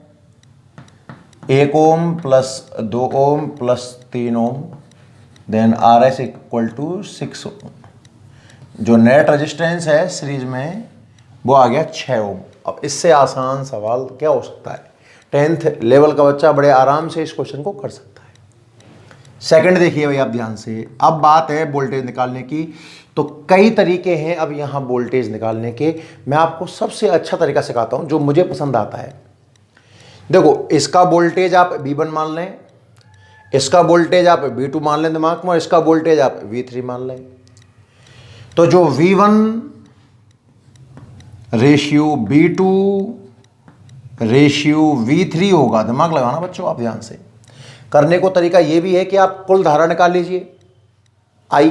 1 ohm plus 2 ohm plus 3 ohm, then RS equal to 6 ohm. जो नेट रेजिस्टेंस है सीरीज में वो आ गया 6 ओम। अब इससे आसान सवाल क्या हो सकता है? 10th लेवल का बच्चा बड़े आराम से इस क्वेश्चन को कर सकता है। सेकंड देखिए भाई आप ध्यान से। अब बात है वोल्टेज निकालने की। तो कई तरीके हैं अब यहाँ वोल्टेज निकालने के। मैं आपको सबसे अच्छा तरीका सिखाता हूँ जो मुझे पसंद आता है। देखो इसका वोल्टेज आप V1 मान लें, इसका वोल्टेज आप V2 मान लें दिमाग में, और इसका वोल्टेज आप V3 मान लें। तो जो V1 ratio V2 ratio V3 होगा, दिमाग लगाना बच्चों आप ध्यान से। करने को तरीका ये भी है कि आप कुल धारा निकाल लीजिए I।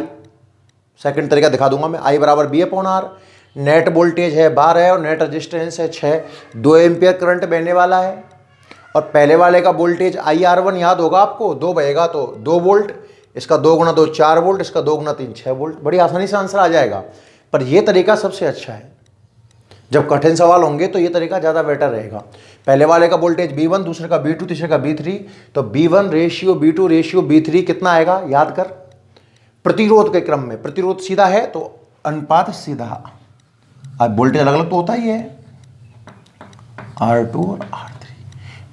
सेकंड तरीका दिखा दूंगा मैं। I बराबर B/R। नेट वोल्टेज है 12 और नेट रेजिस्टेंस है 6। 2 एम्पियर करंट बहने वाला है, और पहले वाले का वोल्टेज IR1 याद होगा आपको, 2 बहेगा तो 2 वोल्ट, इसका 2 गुना 2 4 वोल्ट, इसका 2 गुना 3 6 वोल्ट। बड़ी आसानी से आंसर आ जाएगा। पर यह तरीका सबसे अच्छा है। जब कठिन सवाल होंगे तो ये तरीका ज़्यादा बेटर रहेगा। पहले वाले का वोल्टेज B1, दूसरे का B2, तीसरे का B3। तो B1 ratio B2 ratio B3 कितना आएगा याद कर। प्रतिरोध के क्रम में प्रतिरोध सीधा है तो अनुपात सीधा। अब वोल्टेज अलग अलग तो होता ही है। R2 और R3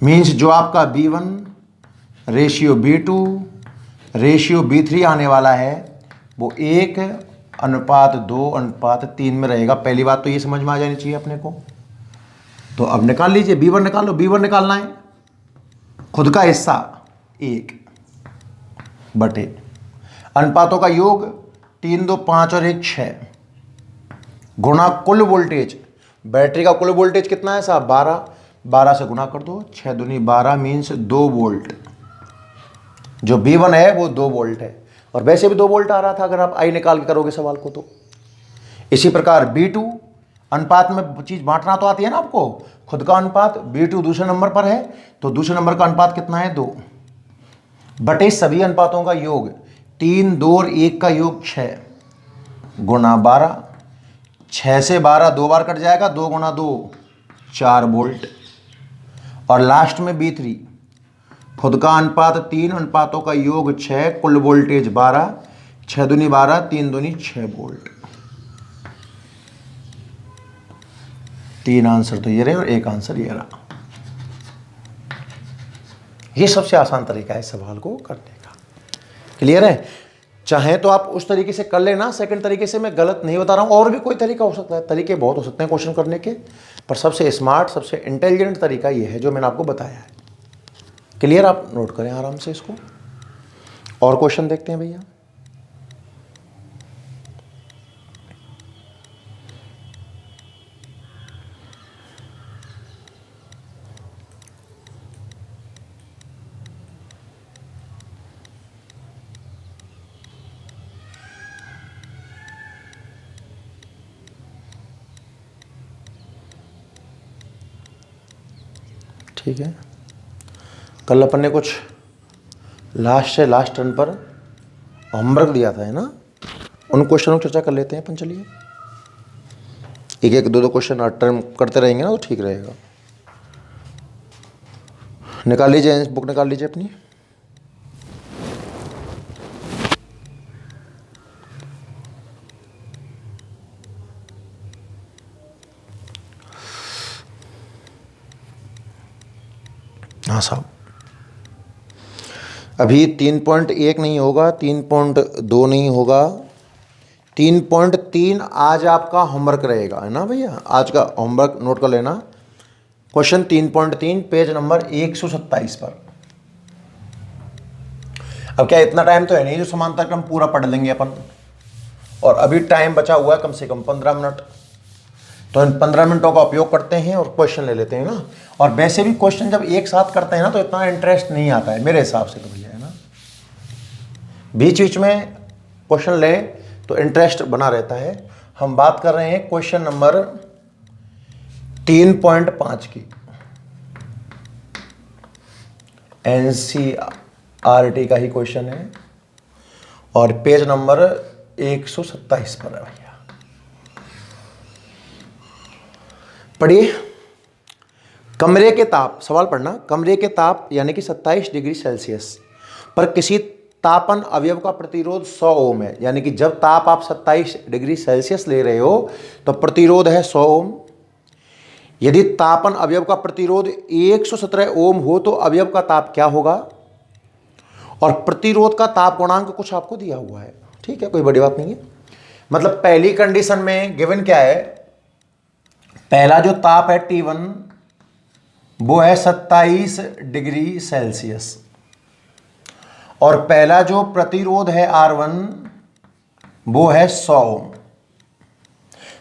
मीन्स जो आपका B1 ratio B2 ratio B3 आने वाला है वो 1:2:3 में रहेगा। पहली बात तो ये समझ में आ जानी चाहिए अपने को। तो अब निकाल लीजिए, B1 निकालो, B1 निकालना है, खुद का हिस्सा 1 बटे अनुपातों का योग 3 2 5 और 1 6 गुणा कुल वोल्टेज। बैटरी का कुल वोल्टेज कितना है साहब 12, 12 से गुणा कर दो, 6 दूनी 12 मीन्स 2 वोल्ट। जो B1 है वो 2 वोल्ट है और वैसे भी 2 वोल्ट आ रहा था अगर आप आई निकाल के करोगे सवाल को। तो इसी प्रकार B2 अनुपात में चीज बांटना तो आती है ना आपको, खुद का अनुपात B2 दूसरे नंबर पर है तो दूसरे नंबर का अनुपात कितना है 2 बटे सभी अनुपातों का योग 3 2 और 1 का योग 6 गुणा 12, 6 से 12 2 बार कट जाएगा, 2 गुणा 2 4 वोल्ट। और लास्ट में B3 खुद का अनुपात 3 अनुपातों का योग 6 कुल वोल्टेज 12, 6 दूनी 12 3 दूनी 6 वोल्ट। 3 आंसर तो ये रहे और 1 आंसर ये रहा। ये सबसे आसान तरीका है सवाल को करने का। क्लियर है? चाहे तो आप उस तरीके से कर लेना, सेकंड तरीके से मैं गलत नहीं बता रहा हूं, और भी कोई तरीका हो सकता है, तरीके बहुत हो सकते हैं क्वेश्चन करने के, पर सबसे स्मार्ट सबसे इंटेलिजेंट तरीका ये है जो मैंने आपको बताया है। क्लियर? आप नोट करें आराम से इसको। और क्वेश्चन देखते हैं भैया। ठीक है, कल अपन ने कुछ लास्ट से लास्ट टर्न पर होमवर्क दिया था है ना, उन क्वेश्चनों की चर्चा कर लेते हैं अपन। चलिए, एक एक दो दो क्वेश्चन टर्न करते रहेंगे ना तो ठीक रहेगा। निकाल लीजिए बुक, निकाल लीजिए अपनी। हाँ साहब, अभी 3.1 नहीं होगा, 3.2 नहीं होगा, 3.3 आज आपका होमवर्क रहेगा है ना भैया। आज का होमवर्क नोट कर लेना। क्वेश्चन 3.3 पेज नंबर 127 पर। अब क्या इतना टाइम तो है नहीं जो समांतर क्रम पूरा पढ़ लेंगे अपन, और अभी टाइम बचा हुआ है कम से कम 15 मिनट। तो इन 15 मिनटों का उपयोग करते हैं और क्वेश्चन ले लेते हैं ना। और वैसे भी क्वेश्चन जब एक साथ करते हैं ना तो इतना इंटरेस्ट नहीं आता है मेरे हिसाब से तो भैया, है ना। बीच बीच में क्वेश्चन ले तो इंटरेस्ट बना रहता है। हम बात कर रहे हैं क्वेश्चन नंबर 3.5 की, एनसीईआरटी का ही क्वेश्चन है और पेज नंबर 127 पर है भैया। पढ़िए। कमरे के ताप, सवाल पढ़ना, कमरे के ताप यानी कि 27 डिग्री सेल्सियस पर किसी तापन अवयव का प्रतिरोध 100 ओम है। यानी कि जब ताप आप 27 डिग्री सेल्सियस ले रहे हो तो प्रतिरोध है 100 ओम। यदि तापन अवयव का प्रतिरोध 117 ओम हो तो अवयव का ताप क्या होगा? और प्रतिरोध का ताप गुणांक कुछ आपको दिया हुआ है। ठीक है, कोई बड़ी बात नहीं है। मतलब पहली कंडीशन में गिवन क्या है, पहला जो ताप है T1 वो है 27 डिग्री सेल्सियस और पहला जो प्रतिरोध है R1 वो है 100 ओम।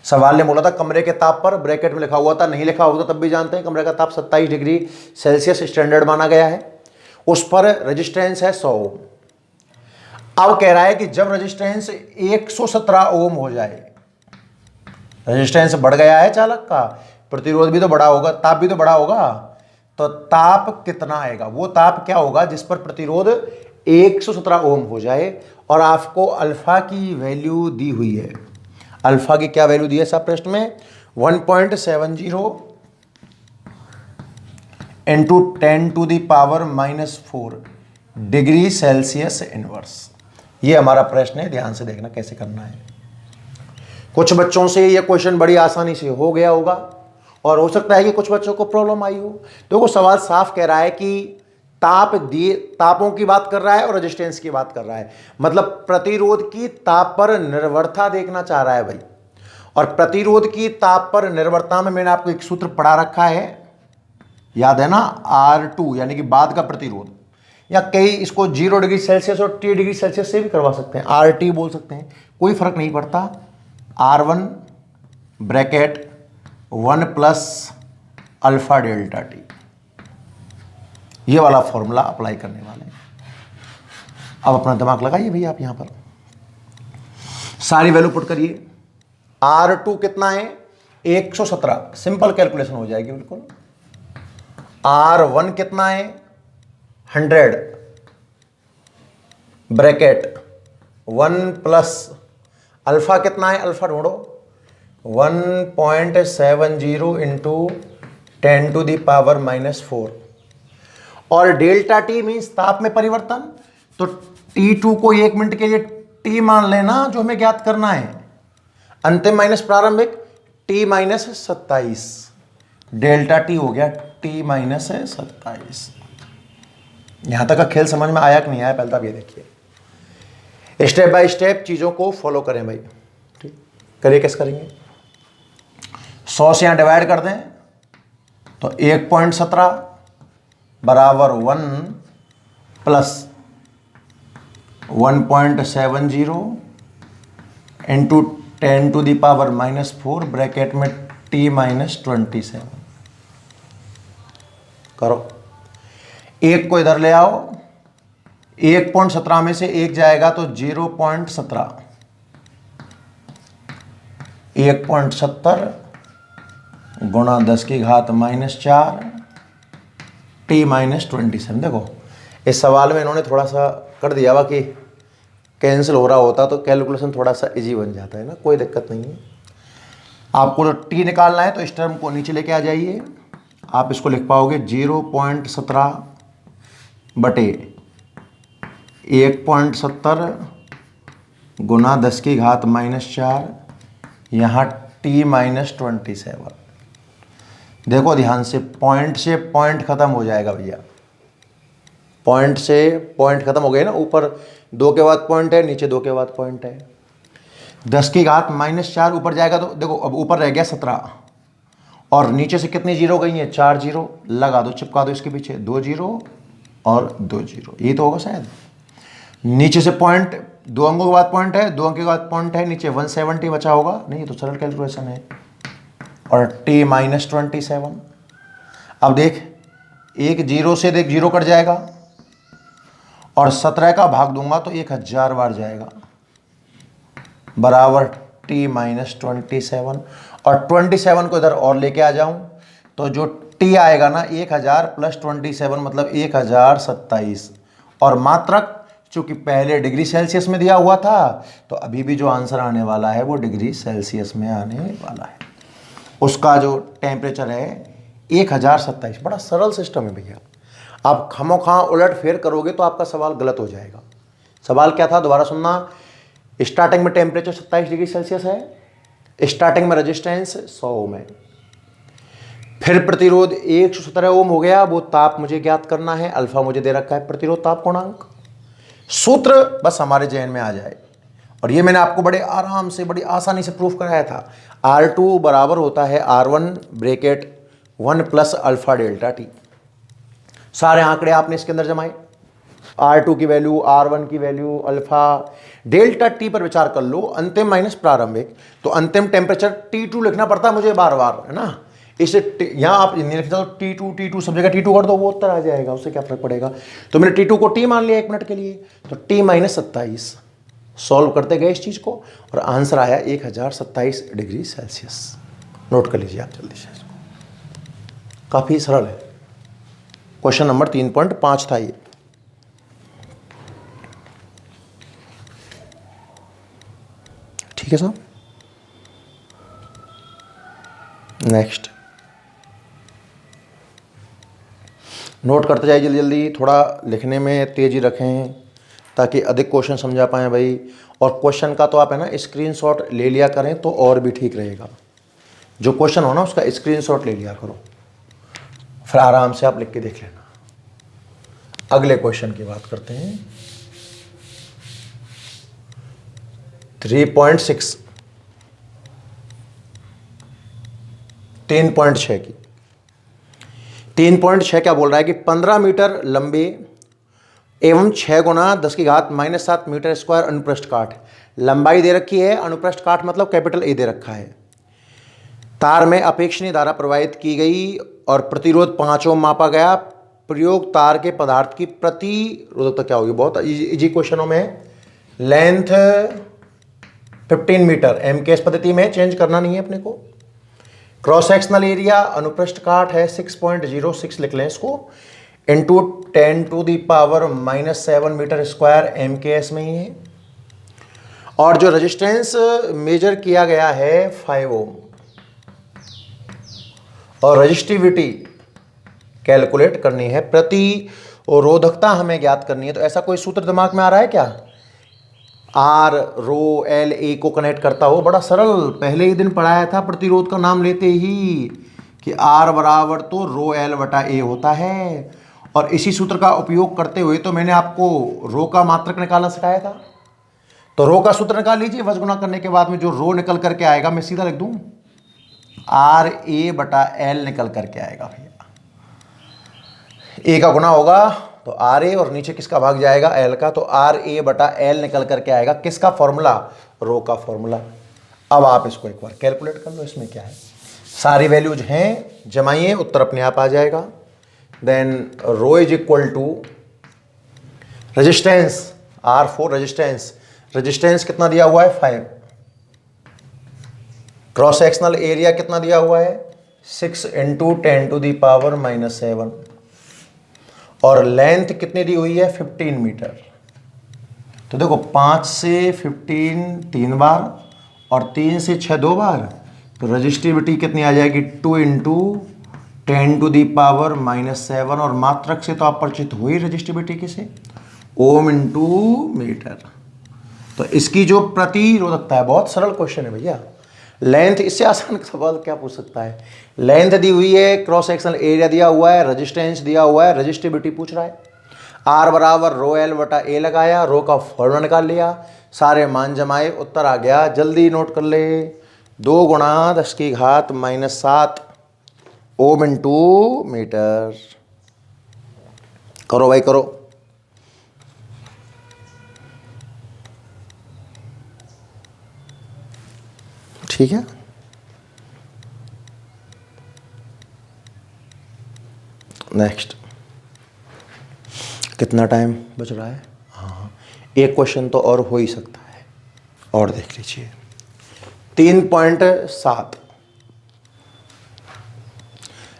सवाल ने बोला था कमरे के ताप पर, ब्रैकेट में लिखा हुआ था, नहीं लिखा होता तब भी जानते हैं कमरे का ताप 27 डिग्री सेल्सियस स्टैंडर्ड माना गया है, उस पर रेजिस्टेंस है 100 ओम। अब कह रहा है कि जब रेजिस्टेंस 117 ओम हो जाए, रेजिस्टेंस बढ़ गया है चालक का, प्रतिरोध भी तो बढ़ा होगा, ताप भी तो बढ़ा होगा, तो ताप कितना आएगा? वो ताप क्या होगा जिस पर प्रतिरोध 117 ओम हो जाए। और आपको अल्फा की वैल्यू दी हुई है। अल्फा की क्या वैल्यू दी है साहब प्रश्न में? 1.70 इंटू 10⁻⁻4 डिग्री सेल्सियस इनवर्स। ये हमारा प्रश्न है, ध्यान से देखना कैसे करना है। कुछ बच्चों से यह क्वेश्चन बड़ी आसानी से हो गया होगा और हो सकता है कि कुछ बच्चों को प्रॉब्लम आई हो। तो वो सवाल साफ कह रहा है कि ताप दिए, तापों की बात कर रहा है और रेजिस्टेंस की बात कर रहा है, मतलब प्रतिरोध की ताप पर निर्भरता देखना चाह रहा है भाई। और प्रतिरोध की ताप पर निर्भरता में मैंने आपको एक सूत्र पढ़ा रखा है, याद है ना, R2 यानी कि बाद का प्रतिरोध, या कई इसको 0 डिग्री सेल्सियस और T डिग्री सेल्सियस से भी करवा सकते हैं, RT बोल सकते हैं, कोई फर्क नहीं पड़ता। R1 bracket 1 plus alpha delta T, ये वाला फॉर्मूला अप्लाई करने वाले हैं। अब अपना दिमाग लगाइए भैया, आप यहां पर सारी वैल्यू पुट करिए। R2 कितना है 117, सिंपल कैलकुलेशन हो जाएगी बिल्कुल। R1 कितना है 100 ब्रैकेट 1 प्लस अल्फा कितना है, अल्फा ढूंढो, 1.70 इंटू 10⁻⁻⁴ और डेल्टा टी मीन्स ताप में परिवर्तन। तो T2 को 1 मिनट के लिए T मान लेना, जो हमें ज्ञात करना है, अंतिम माइनस प्रारंभिक T-27, डेल्टा टी हो गया T-27। यहां तक का खेल समझ में आया कि नहीं आया, पहले तो आप ये देखिए, स्टेप बाय स्टेप चीजों को फॉलो करें भाई। ठीक, करिए, कैसे करेंगे, 100 से यहां डिवाइड कर दें तो 1.17 बराबर 1 प्लस 1.70 इंटू 10⁻⁻⁴ ब्रैकेट में T-27 करो। एक को इधर ले आओ, 1.17 में से एक जाएगा तो 0.17, 1.70 गुणा 10⁻⁻⁴ T-27। देखो इस सवाल में इन्होंने थोड़ा सा कर दिया हुआ कि कैंसिल हो रहा होता तो कैलकुलेशन थोड़ा सा इजी बन जाता है ना, कोई दिक्कत नहीं है। आपको तो टी निकालना है तो इस टर्म को नीचे लेके आ जाइए, आप इसको लिख पाओगे 0.17 बटे 1.70 गुना 10⁻⁻⁴, यहाँ T-27। देखो ध्यान से पॉइंट खत्म हो जाएगा भैया, पॉइंट से पॉइंट खत्म हो गए ना, ऊपर 2 के बाद पॉइंट है, नीचे 2 के बाद पॉइंट है। 10⁻⁻⁴ ऊपर जाएगा तो देखो अब ऊपर रह गया 17 और नीचे से कितनी जीरो गई है, 4 जीरो, लगा दो, चिपका दो इसके पीछे, 2 जीरो और 2 जीरो, ये तो होगा शायद। नीचे से पॉइंट, 2 अंकों के बाद पॉइंट है, 2 अंकों के बाद पॉइंट है, नीचे 170 बचा होगा, नहीं ये तो सरल कैलकुलेशन है। और T-27, अब देख एक जीरो से देख जीरो कट जाएगा और 17 का भाग दूंगा तो 1000 बार जाएगा, बराबर T-27। और 27 को इधर और लेके आ जाऊं तो जो T आएगा ना 1000 प्लस 27 मतलब 1027, और मात्रक चूंकि पहले डिग्री सेल्सियस में दिया हुआ था तो अभी भी जो आंसर आने वाला है वो डिग्री सेल्सियस में आने वाला है। उसका जो टेम्परेचर है 1027। बड़ा सरल सिस्टम है भैया, आप खामोखा उलट फेर करोगे तो आपका सवाल गलत हो जाएगा। सवाल क्या था, दोबारा सुनना। स्टार्टिंग में टेम्परेचर 27 डिग्री सेल्सियस है, स्टार्टिंग में रेजिस्टेंस 100 ओम है, फिर प्रतिरोध 117 ओम हो गया, वो ताप मुझे ज्ञात करना है, अल्फा मुझे दे रखा है प्रतिरोध ताप गुणांक। सूत्र बस हमारे जहन में आ जाए, और ये मैंने आपको बड़े आराम से बड़ी आसानी से प्रूफ कराया था। R2 बराबर होता है R1 bracket 1 plus alpha delta T. सारे आंकड़े आपने इसके अंदर जमाए, R2 की वैल्यू, R1 की वैल्यू, अल्फा डेल्टा टी पर विचार कर लो, अंतिम माइनस प्रारंभिक, तो अंतिम टेम्परेचर T2 लिखना पड़ता है मुझे बार बार, है ना। इसे यहाँ आप नहीं लिखते तो T2 सब जगह T2 कर दो, वो उत्तर आ जाएगा, उससे क्या फर्क पड़ेगा। तो मैंने T2 को T मान लिया 1 मिनट के लिए, तो T-27 सॉल्व करते गए इस चीज़ को और आंसर आया 1027 डिग्री सेल्सियस। नोट कर लीजिए आप जल्दी से इसको, काफ़ी सरल है। क्वेश्चन नंबर 3.5 था ये। ठीक है साहब, नेक्स्ट नोट करते जाइए जल्दी जल्दी, थोड़ा लिखने में तेज़ी रखें ताकि अधिक क्वेश्चन समझा पाएँ भाई। और क्वेश्चन का तो आप है ना स्क्रीनशॉट ले लिया करें तो और भी ठीक रहेगा, जो क्वेश्चन हो ना उसका स्क्रीनशॉट ले लिया करो, फिर आराम से आप लिख के देख लेना। अगले क्वेश्चन की बात करते हैं। 3.6 3.6 की 3.6 क्या बोल रहा है कि 15 मीटर लंबे एवं 6 गुना 10 की घात -7 मीटर स्क्वायर अनुप्रस्थ काठ, लंबाई दे रखी है, अनुप्रस्थ काठ मतलब कैपिटल ए दे रखा है। तार में अपेक्षणीय धारा प्रवाहित की गई और प्रतिरोध 5 ओम मापा गया। प्रयोग तार के पदार्थ की प्रतिरोधकता क्या होगी? बहुत इजी क्वेश्चनों में। लेंथ 15 मीटर, एम के एस पद्धति में चेंज करना नहीं है अपने को। क्रॉस सेक्शनल एरिया अनुप्रस्थ काट है 6.06 लिख लें इसको, इंटू 10⁻⁻7 मीटर स्क्वायर, एम के एस में ही है। और जो रेजिस्टेंस मेजर किया गया है 5 ओम, और रजिस्टिविटी कैलकुलेट करनी है, प्रतिरोधकता हमें ज्ञात करनी है। तो ऐसा कोई सूत्र दिमाग में आ रहा है क्या? आर रो एल ए को कनेक्ट करता हो, बड़ा सरल, पहले ही दिन पढ़ाया था प्रतिरोध का नाम लेते ही कि आर बराबर तो रो एल बटा ए होता है। और इसी सूत्र का उपयोग करते हुए तो मैंने आपको रो का मात्रक निकालना सिखाया था। तो रो का सूत्र निकाल लीजिए, वज गुना करने के बाद में जो रो निकल करके आएगा मैं सीधा लिख दूं, आर ए बटा एल निकल करके आएगा भैया। ए का गुना होगा तो आर ए, और नीचे किसका भाग जाएगा? एल का, तो आर ए बटा एल निकल करके आएगा। किसका फॉर्मूला? रो का फॉर्मूला। अब आप इसको एक बार कैलकुलेट कर लो, इसमें क्या है, सारी वैल्यूज हैं, जमाइए, उत्तर अपने आप आ जाएगा। Then rho is equal to resistance, R for resistance, resistance कितना दिया हुआ है? 5। क्रॉस सेक्शनल एरिया कितना दिया हुआ है? 6 इंटू 10⁻⁻7, और लेंथ कितनी दी हुई है? 15 मीटर। तो देखो 5 से 15 3 बार, और 3 से 6 2 बार, तो रजिस्टिविटी कितनी आ जाएगी? 2 इंटू 10⁻⁻7, और मात्रक से तो आप परिचित हुई रजिस्टिविटी किसे? Ohm into metre. तो इसकी जो प्रतिरोधकता है, बहुत सरल क्वेश्चन है भैया। लेंथ, इससे आसान सवाल क्या पूछ सकता है? लेंथ दी हुई है, क्रॉस सेक्शनल एरिया दिया हुआ है, रेजिस्टेंस दिया हुआ है, रजिस्टिविटी पूछ रहा है। आर बराबर रो एल बटा ए लगाया, रो का फॉर्मूला निकाल लिया, सारे मान जमाए, उत्तर आ गया। जल्दी नोट कर ले, 2 गुणा 10 की घात -7 ओम इंटू मीटर। करो भाई करो। ठीक है, नेक्स्ट। कितना टाइम बच रहा है? हाँ, एक क्वेश्चन तो और हो ही सकता है, और देख लीजिए। 3.7,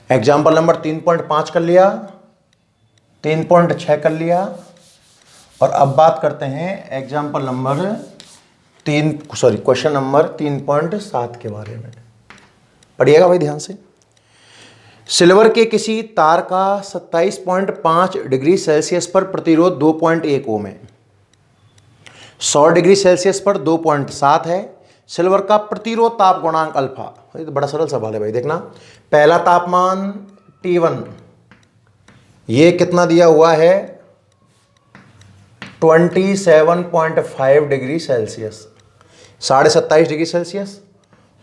एग्जाम्पल नंबर 3.5 कर लिया, 3.6 कर लिया, और अब बात करते हैं एग्जाम्पल नंबर क्वेश्चन नंबर 3.7 के बारे में। पढ़िएगा भाई ध्यान से। सिल्वर के किसी तार का 27.5 डिग्री सेल्सियस पर प्रतिरोध 2.1 ओम है, 100 डिग्री सेल्सियस पर 2.7 है। सिल्वर का प्रतिरोध ताप गुणांक अल्फा। ये तो बड़ा सरल सवाल है भाई, देखना। पहला तापमान T1, ये कितना दिया हुआ है? 27.5 डिग्री सेल्सियस, 27.5 डिग्री सेल्सियस।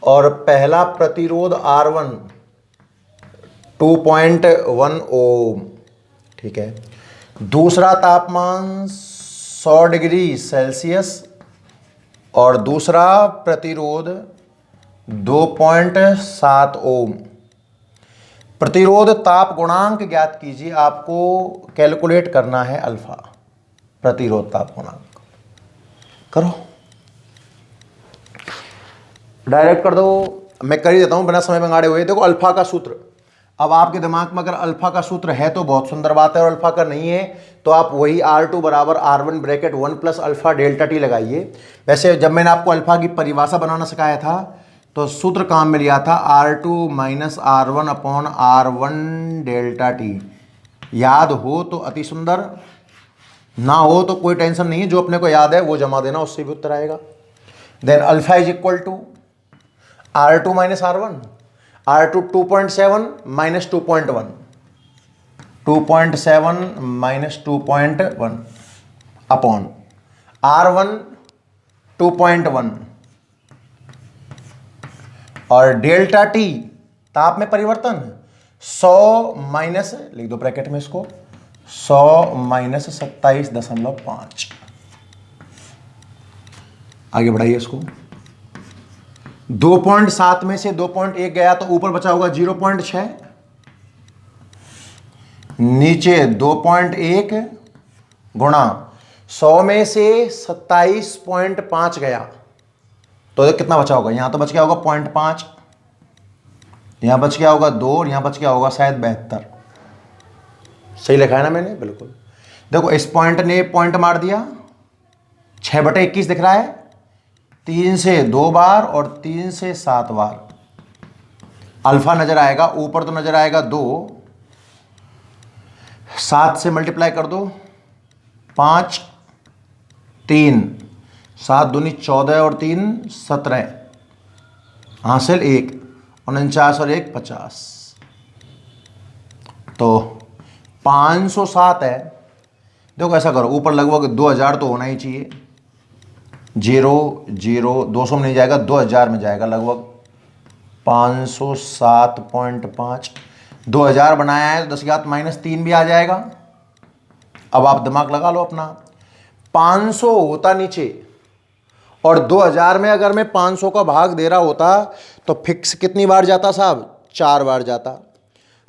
और पहला प्रतिरोध R1 2.1 ओम, ठीक है। दूसरा तापमान 100 डिग्री सेल्सियस, और दूसरा प्रतिरोध 2.7 ओम। प्रतिरोध ताप गुणांक ज्ञात कीजिए, आपको कैलकुलेट करना है अल्फा, प्रतिरोध ताप गुणांक। करो, डायरेक्ट कर दो, मैं कर ही देता हूं बिना समय मंगाड़े हुए। देखो अल्फा का सूत्र, अब आपके दिमाग में अगर अल्फा का सूत्र है तो बहुत सुंदर बात है, और अल्फा का नहीं है तो आप वही R2 बराबर R1 bracket 1 plus alpha delta T लगाइए। वैसे जब मैंने आपको अल्फा की परिभाषा बनाना सिखाया था तो सूत्र काम में लिया था R2 minus R1 upon R1 delta T. याद हो तो अति सुंदर, ना हो तो कोई टेंशन नहीं है, जो अपने को याद है वो जमा देना, उससे भी उत्तर आएगा। Then alpha is equal to R2 minus R1, R2 2.7 minus 2.1, 2.7 minus 2.1 upon R1 2.1 और डेल्टा टी ताप में परिवर्तन 100 माइनस, लिख दो ब्रैकेट में इसको, 100 माइनस 27.5। आगे बढ़ाइए इसको। 2.7 में से 2.1 गया तो ऊपर बचा होगा 0.6, नीचे 2.1 गुणा 100 में से 27.5 गया तो कितना बचा होगा, यहां तो बच गया होगा 0.5, यहां बच गया होगा 2 और यहां बच गया होगा शायद 72। सही लिखा है ना मैंने? बिल्कुल। देखो इस पॉइंट ने पॉइंट मार दिया, 6/21 दिख रहा है, 3 से 2 बार और 3 से 7 बार अल्फा नजर आएगा, ऊपर तो नजर आएगा 2, 7 से मल्टीप्लाई कर दो, 5, 3, 7 दूनी 14 और 3 17, हासिल 1, 49 और 1 50, तो 507 है। देखो ऐसा करो, ऊपर लगभग 2000 तो होना ही चाहिए, 0 0 200 में नहीं जाएगा, 2000 में जाएगा लगभग, 507.5, 2000 बनाया है तो 10⁻³ भी आ जाएगा। अब आप दिमाग लगा लो अपना, 500 होता नीचे और 2000 में अगर मैं 500 का भाग दे रहा होता तो फिक्स कितनी बार जाता साहब? 4 बार जाता।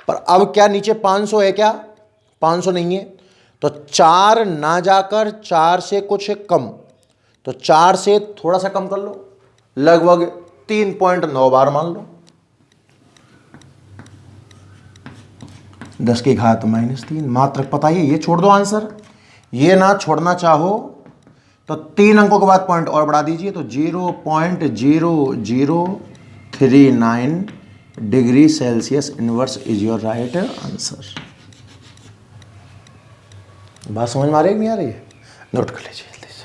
पर अब क्या नीचे 500 है क्या? 500 नहीं है, तो 4 ना जाकर 4 से कुछ कम, तो 4 से थोड़ा सा कम कर लो, लगभग 3.9 बार मान लो, 10⁻³ मात्र। पता ही, ये छोड़ दो आंसर, ये ना छोड़ना चाहो तो 3 अंकों के बाद पॉइंट और बढ़ा दीजिए, तो 0.0039 degree Celsius inverse is your right answer. बात समझ में आ रही है नहीं आ रही है? नोट कर लीजिए जल्दी से।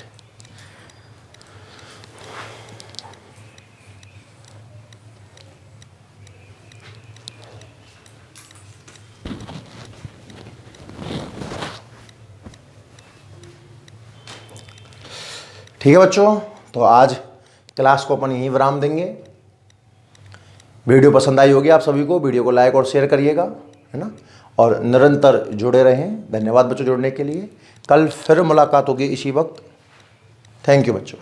ठीक है बच्चों, तो आज क्लास को अपन यहीं विराम देंगे। वीडियो पसंद आई होगी आप सभी को, वीडियो को लाइक और शेयर करिएगा, है ना, और निरंतर जुड़े रहें। धन्यवाद बच्चों जुड़ने के लिए। कल फिर मुलाकात होगी इसी वक्त। थैंक यू बच्चों।